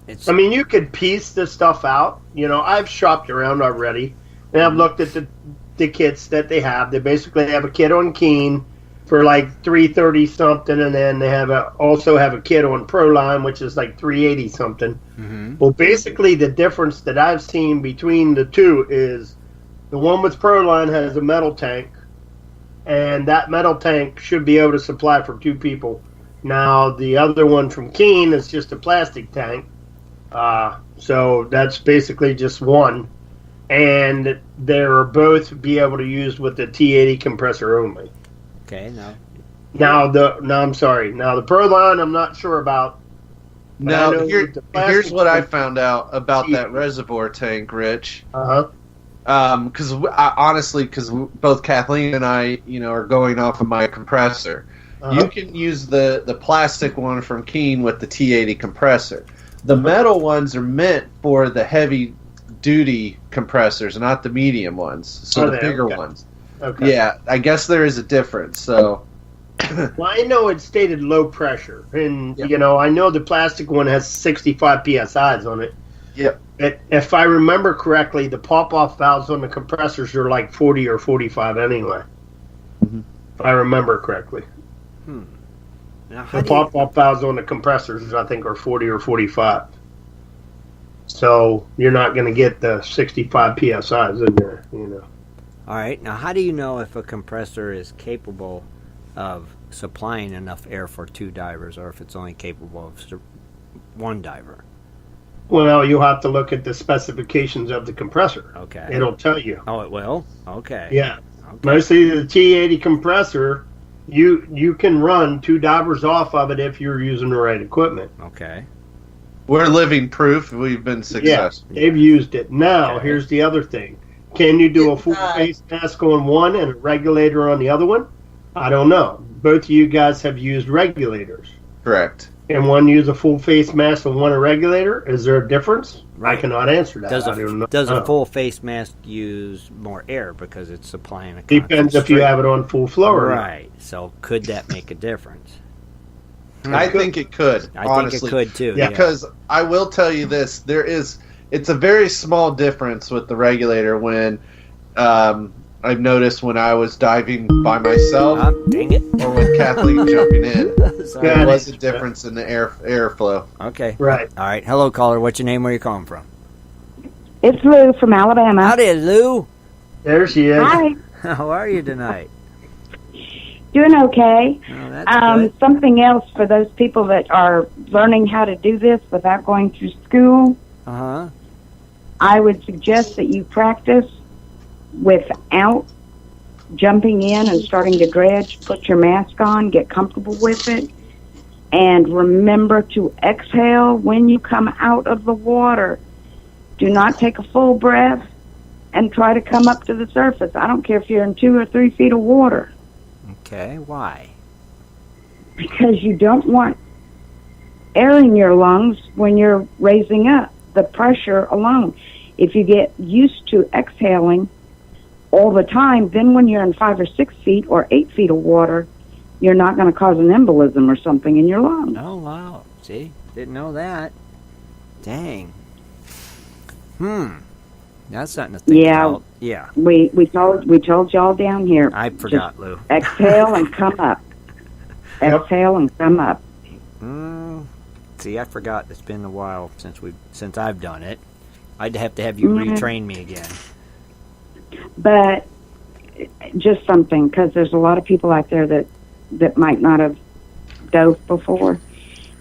you could piece this stuff out. You know, I've shopped around already, and I've looked at the kits that they have. They basically have a kit on Keen for like $330 something, and then they also have a kit on Proline, which is like $380 something. Mm-hmm. Well, basically the difference that I've seen between the two is the one with Proline has a metal tank, and that metal tank should be able to supply for 2 people. Now the other one from Keen is just a plastic tank, so that's basically just one, and they're both be able to use with the T80 compressor only. Okay, Now I'm sorry. Now the Proline, I'm not sure about. Now here's what I found out about that reservoir tank, Rich. Because honestly, both Kathleen and I, are going off of my compressor. You can use the plastic one from Keen with the T80 compressor. The metal ones are meant for the heavy duty compressors, not the medium ones. So the bigger ones. Okay. Yeah, I guess there is a difference. So, well, I know it stated low pressure, and I know the plastic one has 65 psi's on it. Yep. If I remember correctly, the pop-off valves on the compressors are like 40 or 45 anyway. Mm-hmm. If I remember correctly. Now, the pop-off valves on the compressors, I think, are 40 or 45. So you're not going to get the 65 psi's in there, All right. Now, how do you know if a compressor is capable of supplying enough air for 2 divers, or if it's only capable of 1 diver? Well, you'll have to look at the specifications of the compressor. Okay. It'll tell you. Oh, it will? Okay. Yeah. Okay. Mostly the T80 compressor, you can run 2 divers off of it if you're using the right equipment. Okay. We're living proof we've been successful. Yeah, they've used it. Now, here's the other thing. Can you do a full face mask on one and a regulator on the other one? I don't know. Both of you guys have used regulators. Correct. And one use a full face mask and one a regulator? Is there a difference? Right. I cannot answer that. Does a full face mask use more air because it's supplying a depends if you have it on full flow or right. So could that make a difference? I think it could. Honestly. Think it could too. Yeah. Because I will tell you this: it's a very small difference with the regulator when I've noticed when I was diving by myself, dang it, or with Kathleen jumping in. There was a difference in the airflow. Okay. Right. All right. Hello, caller. What's your name? Where you calling from? It's Lou from Alabama. Howdy, Lou. There she is. Hi. How are you tonight? Doing okay. Oh, that's good. Something else for those people that are learning how to do this without going through school. I would suggest that you practice without jumping in and starting to dredge. Put your mask on, get comfortable with it, and remember to exhale when you come out of the water. Do not take a full breath and try to come up to the surface. I don't care if you're in 2 or 3 feet of water. Okay, why? Because you don't want air in your lungs when you're raising up. The pressure alone. If you get used to exhaling all the time, then when you're in 5 or 6 feet or 8 feet of water, you're not going to cause an embolism or something in your lungs. Oh, wow. See? Didn't know that. Dang. That's something to think about. Yeah. We told y'all down here. I forgot, Lou. Exhale and come up. Exhale and come up. See, I forgot. It's been a while since I've done it. I'd have to have you retrain me again. But just something, because there's a lot of people out there that might not have dove before.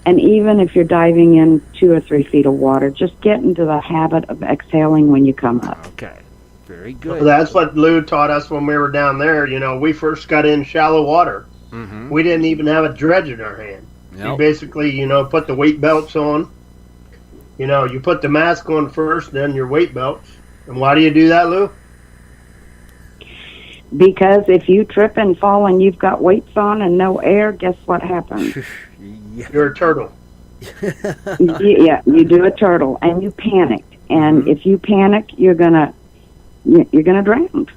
And even if you're diving in 2 or 3 feet of water, just get into the habit of exhaling when you come up. Okay. Very good. Well, that's what Lou taught us when we were down there. You know, we first got in shallow water. Mm-hmm. We didn't even have a dredge in our hand. Nope. You basically, you know, put the weight belts on. You know, you put the mask on first, then your weight belts. And why do you do that, Lou? Because if you trip and fall and you've got weights on and no air, guess what happens? You're a turtle. Yeah, you do a turtle and you panic. And if you panic, you're gonna drown.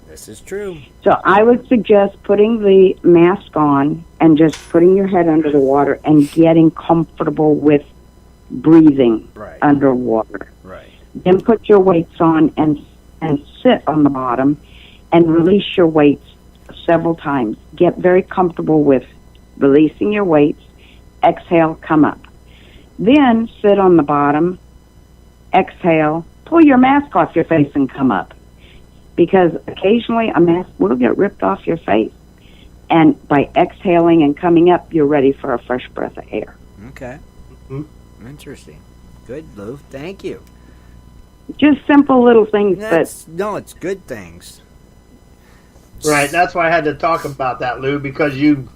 This is true. So I would suggest putting the mask on and just putting your head under the water and getting comfortable with breathing underwater. Right. Then put your weights on and sit on the bottom and release your weights several times. Get very comfortable with releasing your weights. Exhale, come up. Then sit on the bottom, exhale, pull your mask off your face and come up. Because occasionally a mask will get ripped off your face. And by exhaling and coming up, you're ready for a fresh breath of air. Okay. Mm-hmm. Interesting. Good, Lou. Thank you. Just simple little things, No, it's good things. Right, that's why I had to talk about that, Lou, because you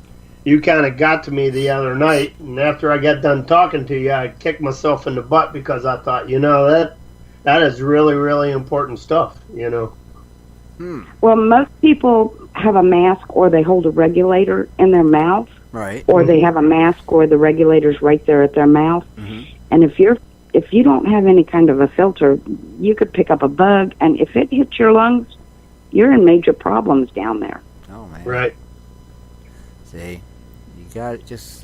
kind of got to me the other night, and after I got done talking to you, I kicked myself in the butt because I thought, you know, that is really, really important stuff, you know. Well, most people have a mask or they hold a regulator in their mouth. Right. Or they have a mask or the regulator's right there at their mouth. Mm-hmm. And if you don't have any kind of a filter, you could pick up a bug, and if it hits your lungs, you're in major problems down there. Oh, man. Right. See, you got it just...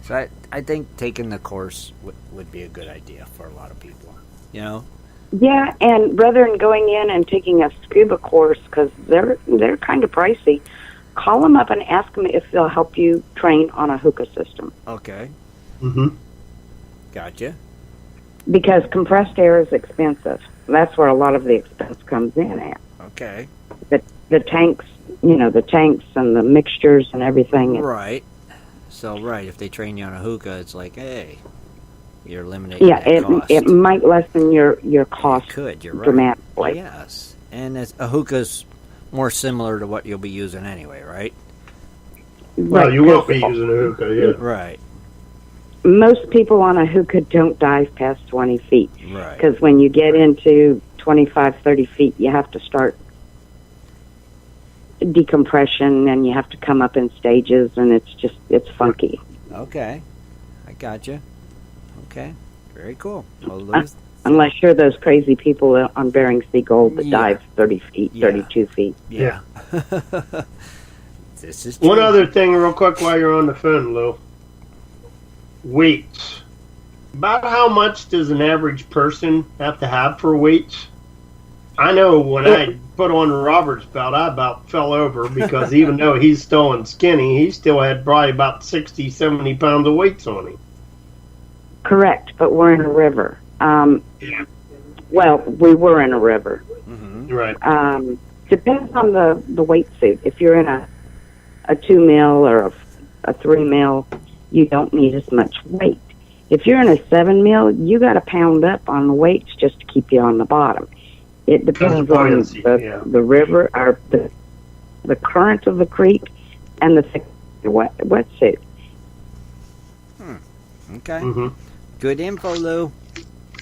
So I think taking the course would be a good idea for a lot of people, you know? Yeah, and rather than going in and taking a scuba course, because they're kind of pricey, call them up and ask them if they'll help you train on a hookah system. Okay. Mm-hmm. Gotcha. Because compressed air is expensive. That's where a lot of the expense comes in at. Okay. The tanks, you know, the tanks and the mixtures and everything. Right. So, if they train you on a hookah, it's like, hey, you're eliminating that cost. it might lessen your cost You're right. dramatically. Yes. And a hookah's more similar to what you'll be using anyway, right? Well, you won't be using a hookah, yeah. Right. Most people on a hookah don't dive past 20 feet. Right. Because when you get into 25, 30 feet, you have to start decompression and you have to come up in stages, and it's funky. Okay. I gotcha. Okay. Very cool. Well, Unless you're those crazy people on Bering Sea Gold that dive 30 feet, 32 feet. Yeah. This is One other thing real quick while you're on the phone, Lou. Weights. About how much does an average person have to have for weights? I know when I put on Robert's belt, I about fell over because even though he's still and skinny, he still had probably about 60, 70 pounds of weights on him. Correct, but we're in a river. Well, we were in a river. Mm-hmm. Right. Depends on the weight suit. If you're in a 2 mil or a 3 mil, you don't need as much weight. If you're in a 7 mil, you got to pound up on the weights just to keep you on the bottom. It depends on the river, or the current of the creek, and the wetsuit. Okay. Mm-hmm. Good info, Lou.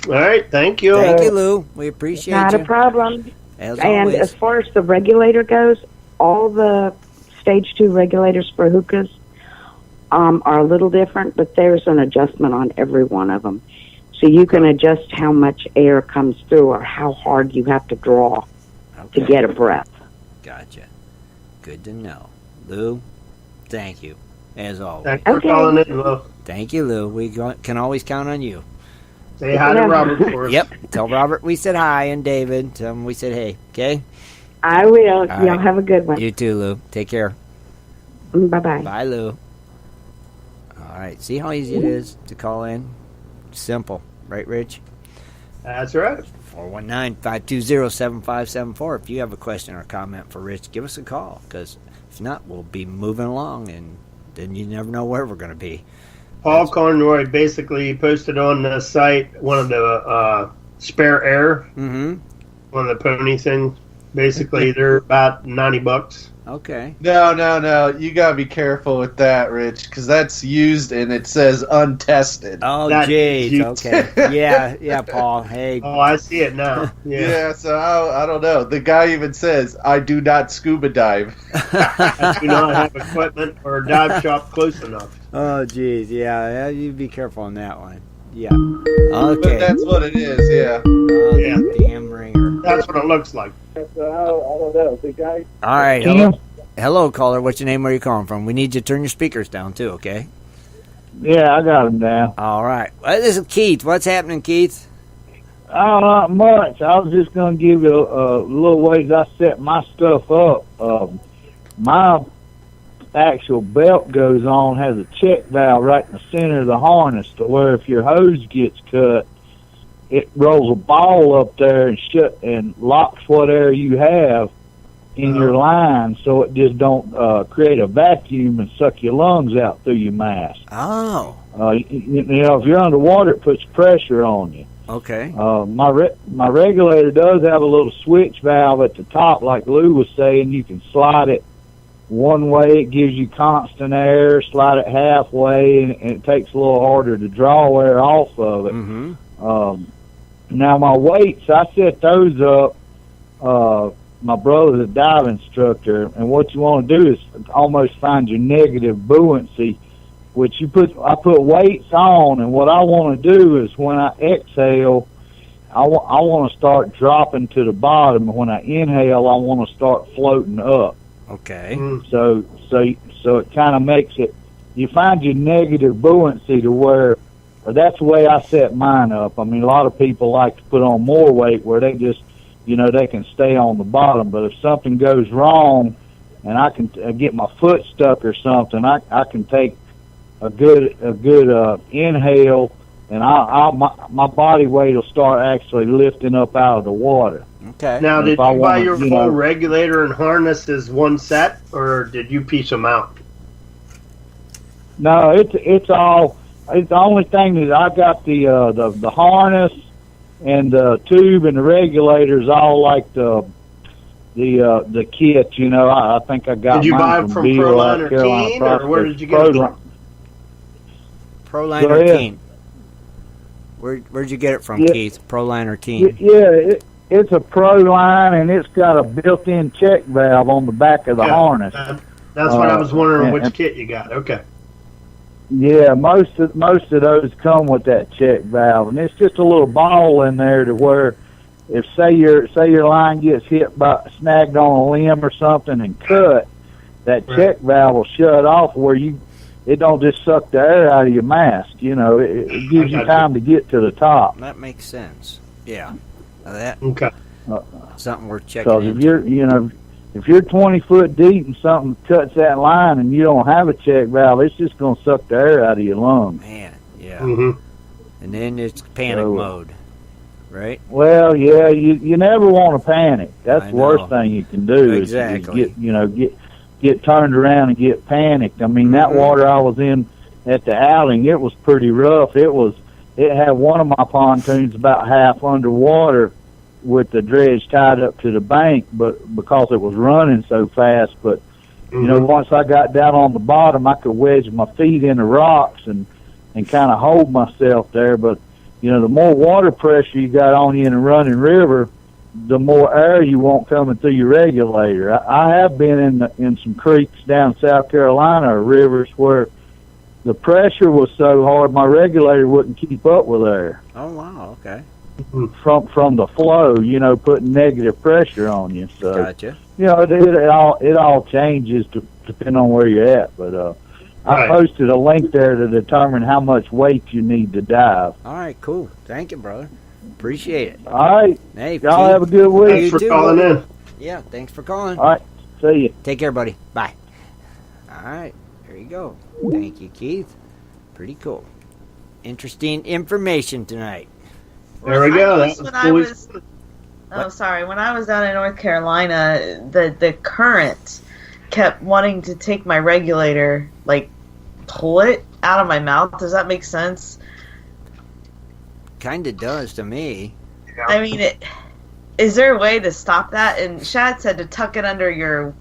All right. Thank you. Thank you, Lou. We appreciate Not you. a problem. As and always. as far as the regulator goes, all the stage 2 regulators for hookahs are a little different, but there's an adjustment on every one of them. So you can adjust how much air comes through or how hard you have to draw to get a breath. Gotcha. Good to know. Lou, thank you, as always. Thanks for calling in, Lou. Thank you, Lou. We can always count on you. Say hi to Robert for us. Yep. Tell Robert we said hi, and David. Tell him we said hey, okay? I will. All Y'all right. have a good one. You too, Lou. Take care. Bye-bye. Bye, Lou. All right. See how easy it is to call in? Simple. Right, Rich? That's right. 419-520-7574. If you have a question or comment for Rich, give us a call, because if not, we'll be moving along, and then you never know where we're going to be. Paul Conroy basically posted on the site one of the spare air, one of the pony things. Basically, they're about $90. Okay. No. You gotta be careful with that, Rich, because that's used and it says untested. Oh, jeez. Okay. Yeah, Paul. Hey. Oh, I see it now. Yeah. So I don't know. The guy even says, "I do not scuba dive." I do not have equipment or a dive shop close enough. Oh, jeez. Yeah, you be careful on that one. Yeah. Okay. But that's what it is. Yeah. Yeah. Damn ringer. That's what it looks like. I don't know. The guy. All right. Hello, caller. What's your name? Where are you calling from? We need you to turn your speakers down, too, okay? Yeah, I got him down. All right. Well, this is Keith. What's happening, Keith? Oh, not much. I was just going to give you a little ways I set my stuff up. My actual belt goes on, has a check valve right in the center of the harness to where if your hose gets cut, it rolls a ball up there and locks whatever you have in your line, so it just don't create a vacuum and suck your lungs out through your mask. Oh. You know, if you're underwater, it puts pressure on you. Okay. My regulator does have a little switch valve at the top, like Lou was saying. You can slide it one way, it gives you constant air. Slide it halfway, and it takes a little harder to draw air off of it. Now, my weights, I set those up. My brother's a dive instructor, and what you want to do is almost find your negative buoyancy, which I put weights on, and what I want to do is when I exhale, I want to start dropping to the bottom, and when I inhale, I want to start floating up. Okay. So it kind of makes it, you find your negative buoyancy to where, or that's the way I set mine up. I mean, a lot of people like to put on more weight where they just, they can stay on the bottom. But if something goes wrong and I can get my foot stuck or something, I can take a good inhale, and my body weight will start actually lifting up out of the water. Okay. Now, did you buy your full regulator and harness as one set, or did you piece them out? No, it's all. It's the only thing that I got the harness and the tube and the regulators all like the kit. I think I got. Did you mine buy them from Proline or Keen, or where did you get it from? Proline or Keen. Where'd you get it from, Keith? Proline or Keen? Yeah, it's a Proline, and it's got a built-in check valve on the back of the harness. That's what I was wondering. Which kit you got? Okay. Yeah, most of those come with that check valve, and it's just a little ball in there to where, if say your line gets snagged on a limb or something and cut, that check valve will shut off where it don't just suck the air out of your mask. It gives you time to get to the top. That makes sense. Yeah. That okay. Something worth checking. Because if you're 20 foot deep and something cuts that line and you don't have a check valve, it's just going to suck the air out of your lungs. Man, yeah. And then it's panic mode, right? Well, yeah, you never want to panic. That's the worst thing you can do. Exactly. Is get turned around and get panicked. I mean, that water I was in at the outing, it was pretty rough. It had one of my pontoons about half underwater with the dredge tied up to the bank, but because it was running so fast. But once I got down on the bottom, I could wedge my feet in the rocks and kind of hold myself there. But the more water pressure you got on you in a running river, the more air you want coming through your regulator. I have been in some creeks down South Carolina or rivers where the pressure was so hard my regulator wouldn't keep up with air. Oh wow, okay. From the flow, putting negative pressure on you. So gotcha. It all changes depending on where you're at. But I posted a link there to determine how much weight you need to dive. All right, cool. Thank you, brother. Appreciate it. All right. Hey, y'all have a good week. Thanks for calling in. Yeah, thanks for calling. All right. See you. Take care, buddy. Bye. All right. There you go. Thank you, Keith. Pretty cool. Interesting information tonight. There we go. When I was down in North Carolina, the current kept wanting to take my regulator, pull it out of my mouth. Does that make sense? Kind of does to me. I mean, is there a way to stop that? And Shad said to tuck it under your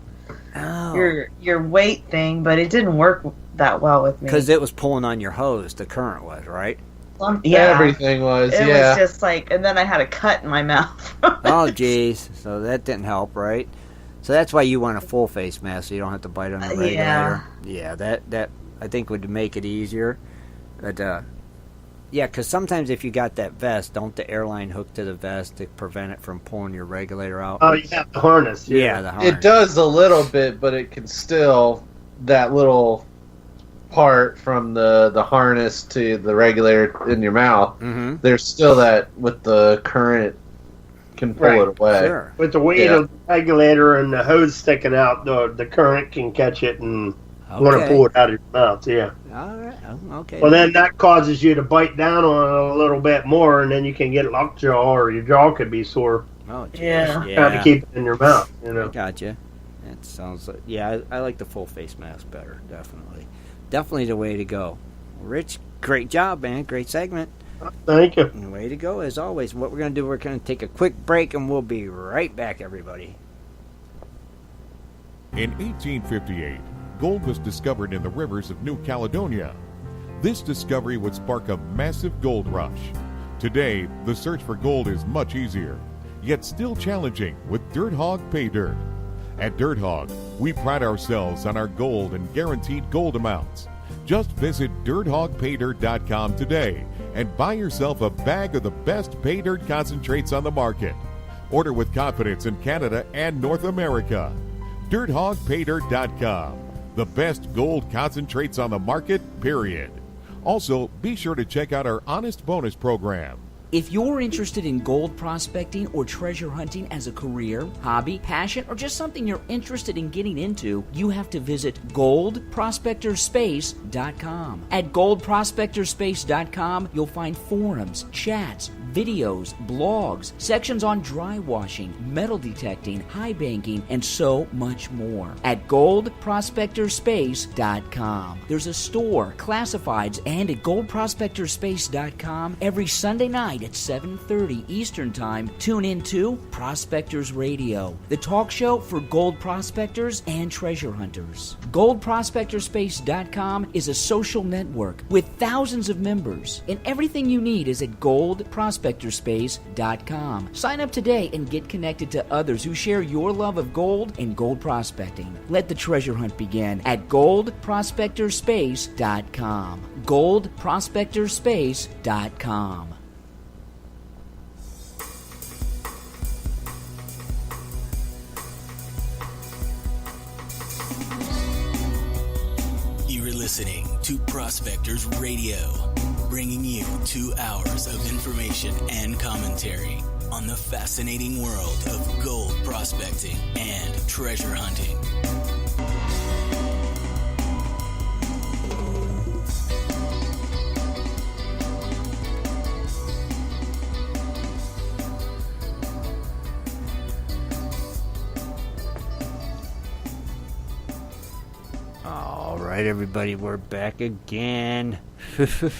weight thing, but it didn't work that well with me. Because it was pulling on your hose, the current was, right? Yeah. Everything was, It was just like, and then I had a cut in my mouth. Oh, geez. So that didn't help, right? So that's why you want a full face mask, so you don't have to bite on the regulator. Yeah, that I think would make it easier. But, yeah, because sometimes if you got that vest, don't the airline hook to the vest to prevent it from pulling your regulator out? Oh, you have the harness. Yeah, the harness. It does a little bit, but it can still, that little part from the harness to the regulator in your mouth, there's still that with the current can pull it away. Sure. With the weight of the regulator and the hose sticking out, the current can catch it and want to pull it out of your mouth, yeah. All right, okay. Well, then that causes you to bite down on it a little bit more, and then you can get lockjaw, or your jaw could be sore. Oh, geez. Yeah. You have to keep it in your mouth, you know. Gotcha. That sounds like, yeah, I like the full face mask better, definitely. Definitely the way to go. Rich, great job, man. Great segment. Thank you. Way to go, as always. What we're going to do, we're going to take a quick break, and we'll be right back, everybody. In 1858, gold was discovered in the rivers of New Caledonia. This discovery would spark a massive gold rush. Today, the search for gold is much easier, yet still challenging with Dirt Hog Pay Dirt. At Dirt Hog, we pride ourselves on our gold and guaranteed gold amounts. Just visit dirthogpaydirt.com today and buy yourself a bag of the best pay dirt concentrates on the market. Order with confidence in Canada and North America. dirthogpaydirt.com. The best gold concentrates on the market, period. Also, be sure to check out our Honest Bonus program. If you're interested in gold prospecting or treasure hunting as a career, hobby, passion, or just something you're interested in getting into, you have to visit goldprospectorspace.com. At goldprospectorspace.com, you'll find forums, chats, videos, blogs, sections on dry washing, metal detecting, high banking, and so much more. At goldprospectorspace.com. There's a store, classifieds, and at goldprospectorspace.com every Sunday night at 7:30 Eastern Time. Tune in to Prospectors Radio, the talk show for gold prospectors and treasure hunters. Goldprospectorspace.com is a social network with thousands of members, and everything you need is at goldprospectorspace.com. Sign up today and get connected to others who share your love of gold and gold prospecting. Let the treasure hunt begin at goldprospectorspace.com. goldprospectorspace.com. You're listening to Prospectors Radio, bringing you 2 hours of information and commentary on the fascinating world of gold prospecting and treasure hunting. All right, everybody, we're back again.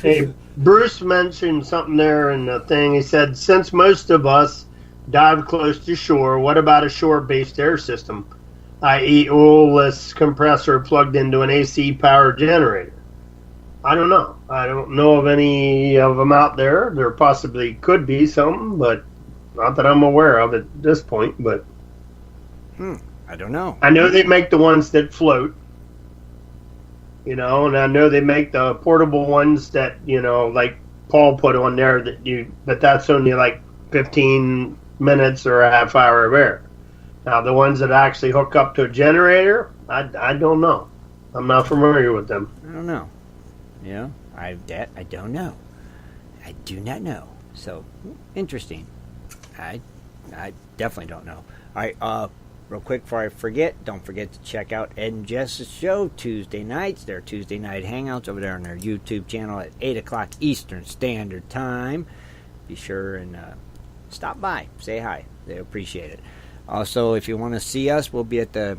Hey, Bruce mentioned something there in the thing. He said, since most of us dive close to shore, what about a shore-based air system, i.e. oilless compressor plugged into an AC power generator? I don't know. I don't know of any of them out there. There possibly could be some, but not that I'm aware of at this point. But I don't know. I know they make the ones that float. You know, and I know they make the portable ones that, you know, like Paul put on there but that's only like 15 minutes or a half hour of air. Now, the ones that actually hook up to a generator, I don't know. I'm not familiar with them. I don't know. Yeah, I don't know. I do not know. So, interesting. I definitely don't know. All right, real quick before I forget, don't forget to check out Ed and Jess's show Tuesday nights. Their Tuesday night hangouts over there on their YouTube channel at 8 o'clock Eastern Standard Time. Be sure and stop by. Say hi. They appreciate it. Also, if you want to see us, we'll be at the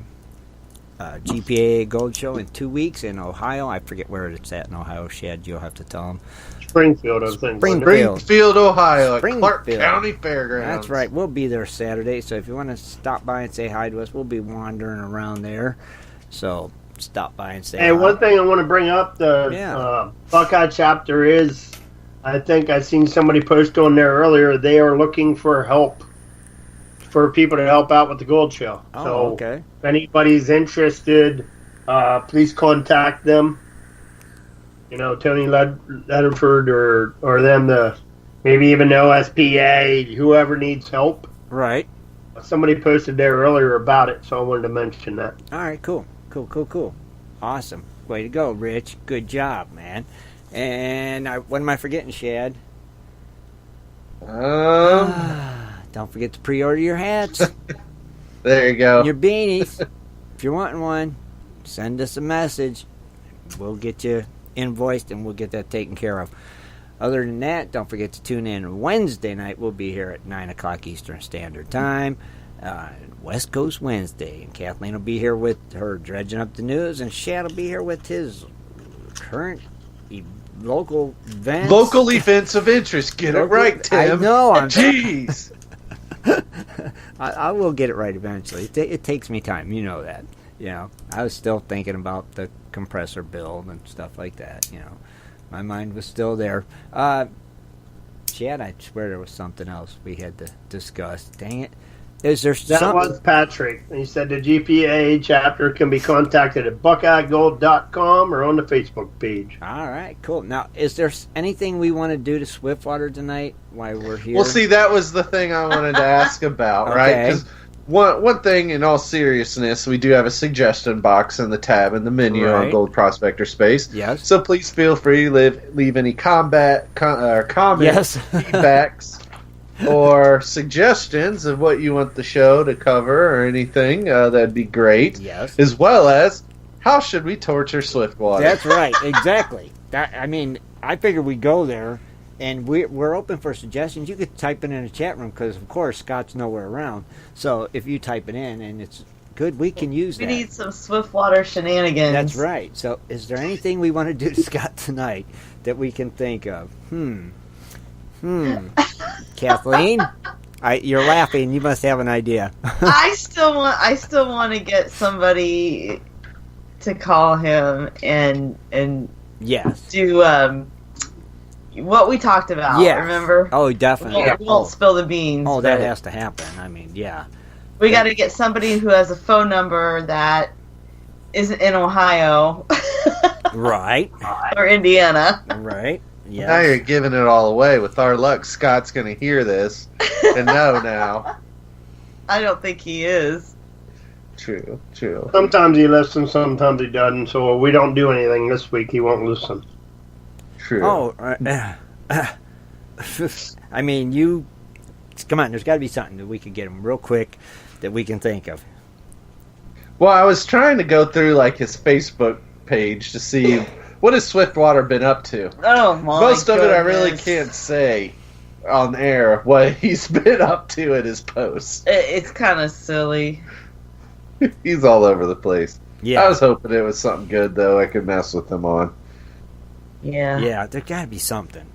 GPA Gold Show in 2 weeks in Ohio. I forget where it's at in Ohio, Shad. You'll have to tell them. Springfield, I think. Springfield, Ohio, at Springfield. Clark County Fairgrounds. That's right. We'll be there Saturday, so if you want to stop by and say hi to us, we'll be wandering around there. So stop by and say hi. One thing I want to bring up, the Buckeye chapter is, I think I seen somebody post on there earlier, they are looking for help, for people to help out with the Gold Show. Oh, so okay. If anybody's interested, please contact them. Tony Ledford or them, maybe even the OSPA, whoever needs help. Right. Somebody posted there earlier about it, so I wanted to mention that. All right, cool. Awesome. Way to go, Rich. Good job, man. And what am I forgetting, Shad? Don't forget to pre-order your hats. There you go. Your beanies. If you're wanting one, send us a message. We'll get you invoiced and we'll get that taken care of. Other than that, don't forget to tune in Wednesday night. We'll be here at 9 o'clock Eastern Standard Time. West Coast Wednesday. And Kathleen will be here with her Dredging Up the News, and Shad will be here with his current local events. Local events of interest. Get it right, Tim. I know. Jeez. I will get it right eventually. It takes me time. You know that. I was still thinking about the compressor build and stuff like that. My mind was still there. Chad, I swear there was something else we had to discuss. Dang it. Is there something? That was Patrick. He said the GPA chapter can be contacted at buckeyegold.com or on the Facebook page. All right, cool. Now, is there anything we want to do to Swiftwater tonight while we're here? Well, see, that was the thing I wanted to ask about, right? Because one thing, in all seriousness, we do have a suggestion box in the tab in the menu on Gold Prospector Space. Yes. So please feel free to leave any comments, feedbacks, or suggestions of what you want the show to cover or anything. That'd be great. Yes. As well as, how should we torture Swiftwater? That's right. Exactly. I figured we'd go there. And we're open for suggestions. You could type it in the chat room because, of course, Scott's nowhere around. So if you type it in and it's good, we can use that. We need some Swiftwater shenanigans. That's right. So is there anything we want to do to Scott tonight that we can think of? Kathleen? You're laughing. You must have an idea. I still want to get somebody to call him and yes, do what we talked about. Yeah. Remember? Oh, definitely. We won't spill the beans. Oh, that has to happen. I mean, yeah. We got to get somebody who has a phone number that isn't in Ohio. Right. Or Indiana. Right. Yeah. Now you're giving it all away. With our luck, Scott's going to hear this and know now. I don't think he is. True. Sometimes he listens, sometimes he doesn't. So if we don't do anything this week, he won't listen. True. Oh, I mean, come on, there's got to be something that we could get him real quick that we can think of. Well, I was trying to go through his Facebook page to see what has Swiftwater been up to. Oh my! Most of it I really can't say on air what he's been up to at his posts. It's kind of silly. He's all over the place. Yeah, I was hoping it was something good though. I could mess with him on. Yeah, there got to be something.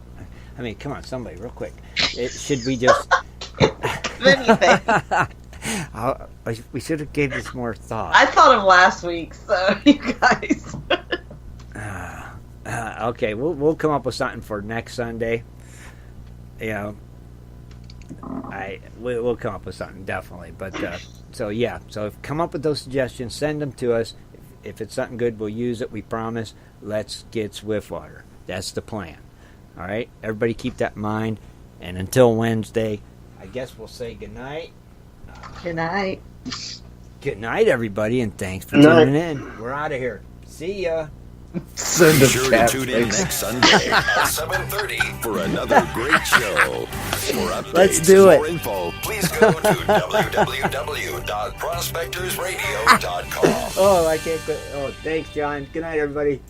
I mean, come on, somebody, real quick. Should we just? Anything. We should have gave this more thought. I thought of last week, so you guys. Okay, we'll come up with something for next Sunday. We'll come up with something definitely. But so come up with those suggestions, send them to us. If it's something good, we'll use it. We promise. Let's get Swiftwater. That's the plan. All right, everybody, keep that in mind. And until Wednesday, I guess we'll say good night. Good night. Good night, everybody, and thanks for tuning in. We're out of here. See ya. Be sure to tune in next Sunday at 7:30 for another great show. For updates Let's do and it. more info, please go to www.prospectorsradio.com. Oh, I can't quit. Oh, thanks, John. Good night, everybody.